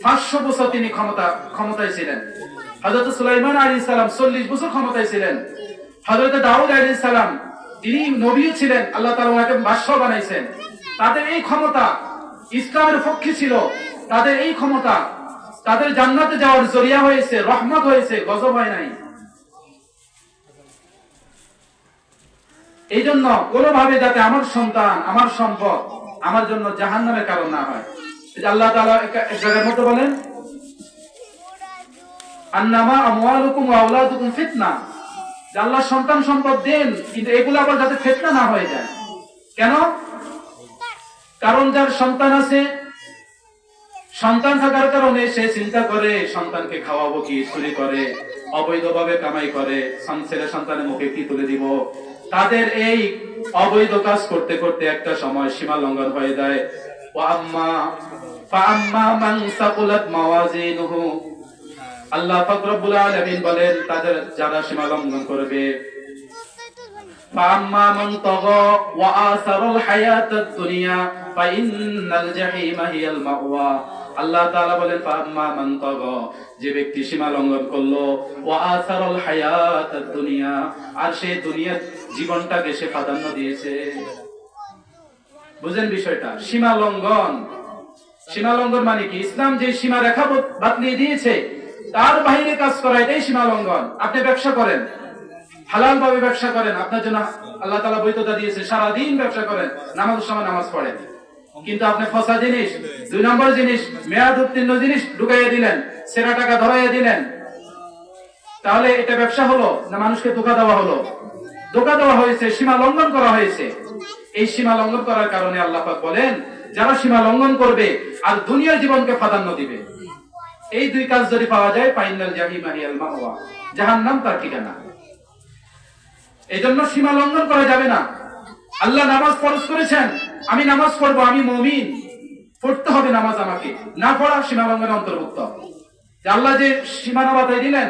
Speaker 1: 500 বছর তিনি ক্ষমতায় ছিলেন। হযরত সুলাইমান আলাইহিস সালাম 40 বছর ক্ষমতায় ছিলেন। হযরত দাউদ আলাইহিস সালাম, তিনি নবী ছিলেন, আল্লাহ তাআলা ওনাকে বাদশা বানাইছেন। তাদের এই ক্ষমতা ইসলামের পক্ষে ছিল, তাদের এই ক্ষমতা তাদের জান্নাতে যাওয়ার জরিয়া হয়েছে, রহমত হয়েছে, গজব হয় নাই। এই জন্য কোনোভাবে যাতে আমার সন্তান, আমার সম্পদ আমার জন্য জাহান্নামের কারণ না হয়। আল্লাহ তাআলা এক জায়গার মধ্যে বলেন, আন্নামা আমওয়ালুকুম ওয়া আওলাদুকুম ফিতনা, যে আল্লাহ সন্তান সম্পদ দেন, কিন্তু এগুলো আবার যাতে ফিতনা না হয়ে যায়। কেন? কারণ যার সন্তান আছে, সন্তান থাকার কারণে সে চিন্তা করে সন্তানকে খাওয়াবো কি, চুরি করে অবৈধভাবে কামাই করে, ছেলে সন্তানের মুখে কি তুলে দিব। তাদের এই অবৈধ কাজ করতে করতে একটা সময় সীমা লঙ্ঘন হয়ে যায়। আল্লাহ পাক রব্বুল আলামিন বলেন, তাদের যারা সীমা লঙ্ঘন করবে, فأما من طغى وآثر الحياة الدنيا فإن الجحيم هي المأوى। আল্লাহ তাআলা বলেন ফাম্মা মান তাগা, যে ব্যক্তি সীমা লঙ্ঘন করলো, ওয়া আসারুল হায়াতাদ দুনিয়া, আর সে দুনিয়ার জীবনটাকে সে প্রাধান্য দিয়েছে। বুঝেন বিষয়টা? সীমা লঙ্ঘন, সীমা লঙ্ঘন মানে কি? ইসলাম যে সীমা রেখা বাতলিয়ে দিয়েছে তার বাইরে কাজ করা, এটাই সীমা লঙ্ঘন। আপনি ব্যবসা করেন, হালাল ভাবে ব্যবসা করেন, আপনার জন্য আল্লাহ তাআলা বৈধতা দিয়েছে, সারাদিন ব্যবসা করেন, নামাজের সময় নামাজ পড়েন, কিন্তু আপনি ফসা জিনিস, 2 নম্বর জিনিস, মেয়াদ উত্তীর্ণ জিনিস ঢুকাইয়া দিলেন, সেরা টাকা ধরাইয়া দিলেন, তাহলে এটা ব্যবসা হলো না মানুষকে ধোঁকা দেওয়া হলো? ধোঁকা দেওয়া হয়েছে, সীমা লঙ্ঘন করা হয়েছে। এই সীমা লঙ্ঘন করার কারণে আল্লাহ পাক বলেন, যারা সীমা লঙ্ঘন করবে আর দুনিয়ার জীবনকে প্রাধান্য দিবে, এই 2 কাজ যদি পাওয়া যায়, ফাইনাল জাহিমা হিয়াল মাওয়া, জাহান্নাম তার ঠিকানা। এজন্য সীমা লঙ্ঘন করা যাবে না। আল্লাহ নামাজ ফরজ করেছেন, আমি নামাজ পড়বো, আমি মুমিন, পড়তে হবে নামাজ, আমাকে না পড়া সীমা লঙ্ঘনের অন্তর্ভুক্ত। আল্লাহ যে সীমানা বাতাই দিলেন,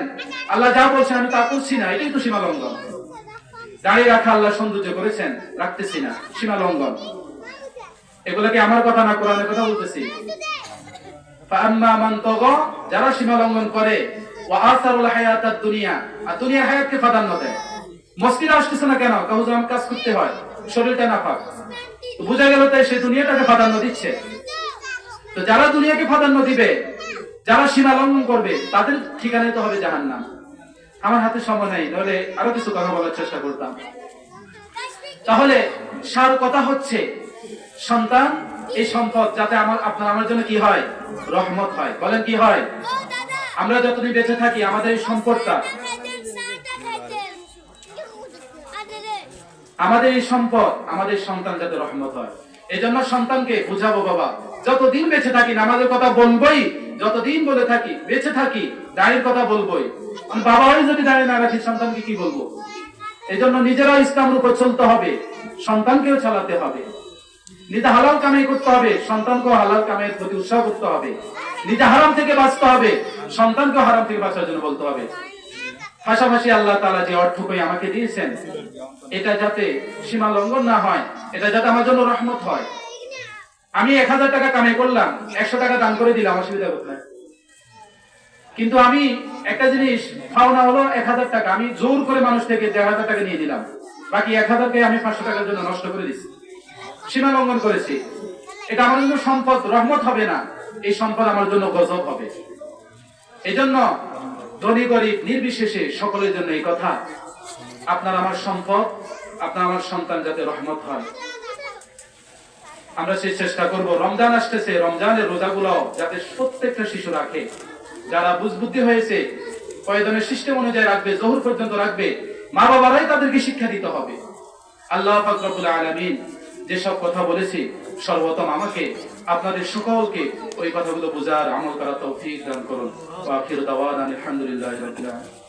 Speaker 1: আল্লাহ যা বলছেন আমি তা করছি না, এটাই তো সীমা লঙ্ঘন। দাঁড়িয়ে রাখা আল্লাহ সৌন্দর্য করেছেন, রাখতেছি না, সীমা লঙ্ঘন। এগুলা কি আমার কথা না, কোরআনের কথা বলতেছি। ফাআম্মা মান তাগা, যারা সীমা লঙ্ঘন করে, ওয়া আসারুল হায়াতাদ দুনিয়া, আর দুনিয়ার হায়াতকে প্রাধান্য দেয়। মসজিদে আসতেছে না কেন? কারণ আমার কাজ করতে হয়, শরীরটা নাপাক, বোঝা গেল তাই সে দুনিয়াটাকে প্রাধান্য দিচ্ছে। তো যারা দুনিয়াকে প্রাধান্য দিবে, যারা সীমা লঙ্ঘন করবে, তাদের ঠিকানাই তো হবে জাহান্নাম। আমার হাতে সময় নাই, তাহলে আরো কিছু কথা বলার চেষ্টা করতাম। তাহলে সার কথা হচ্ছে, সন্তান এই সম্পদ যাতে আমার জন্য কি হয়? রহমত হয়। বলেন কি হয়? আমরা যতদিন বেঁচে থাকি আমাদের এই সম্পদটা, আমাদের এই সম্পদ, আমাদের সন্তান যাতে রহমত হয়। এই জন্য সন্তানকে বুঝাবো, বাবা যতদিন বেঁচে থাকি নামাজের কথা বলবোই, যতদিন বলে থাকি বেঁচে থাকি দাঁড়ির কথা বলবোই। বাবাই যদি দাঁড়িয়ে না রাখি সন্তানকে কি বলবো? এই জন্য নিজেরাও ইসলামের উপর চলতে হবে, সন্তানকেও চালাতে হবে। নিজে হালাল কামাই করতে হবে, সন্তানকেও হালাল কামাইয়ের প্রতি উৎসাহ করতে হবে। নিজে হারাম থেকে বাঁচতে হবে, সন্তানকেও হারাম থেকে বাঁচার জন্য বলতে হবে। পাশাপাশি আল্লাহ তাআলা যে অর্থকই আমাকে দিয়েছেন, এটা যাতে সীমা লঙ্ঘন না হয়, এটা যাতে আমার জন্য রহমত হয়। আমি 1000 টাকা কামাই করলাম, 100 টাকা দান করে দিলাম, অসুবিধা কোথায়? কিন্তু আমি একটা জিনিস পাওনা হলো 1000 টাকা, আমি জোর করে মানুষ থেকে 1000 টাকা নিয়ে দিলাম, বাকি 1000কে আমি 500 টাকার জন্য নষ্ট করে দিচ্ছি, সীমা লঙ্ঘন করেছি। এটা আমার জন্য সম্পদ রহমত হবে না, এই সম্পদ আমার জন্য গজব হবে। এই জন্য ধনী গরিব নির্বিশেষে সকলের জন্য এই কথা, আপনার আমার সম্পদ, আপনার আমার সন্তান যাতে রহমত হয়, আমরা সেই চেষ্টা করব। রমজান আসতেছে, রমজানের রোজাগুলো যাতে প্রত্যেকটা শিশু রাখে, যারা বুঝবুদ্ধি হয়েছে কয়েকজনের সিস্টেম অনুযায়ী রাখবে, জোহর পর্যন্ত রাখবে, মা বাবারাই তাদেরকে শিক্ষা দিতে হবে। আল্লাহ পাক রব্বুল আলামিন যেসব কথা বলেছি, সর্বপ্রথম আমাকে আপনাদের সকলকে ওই কথাগুলো বোঝার, আমল করার তৌফিক দান করুন। ওয়া আখিরু দাওয়ানা আলহামদুলিল্লাহি রাব্বিল আলামিন।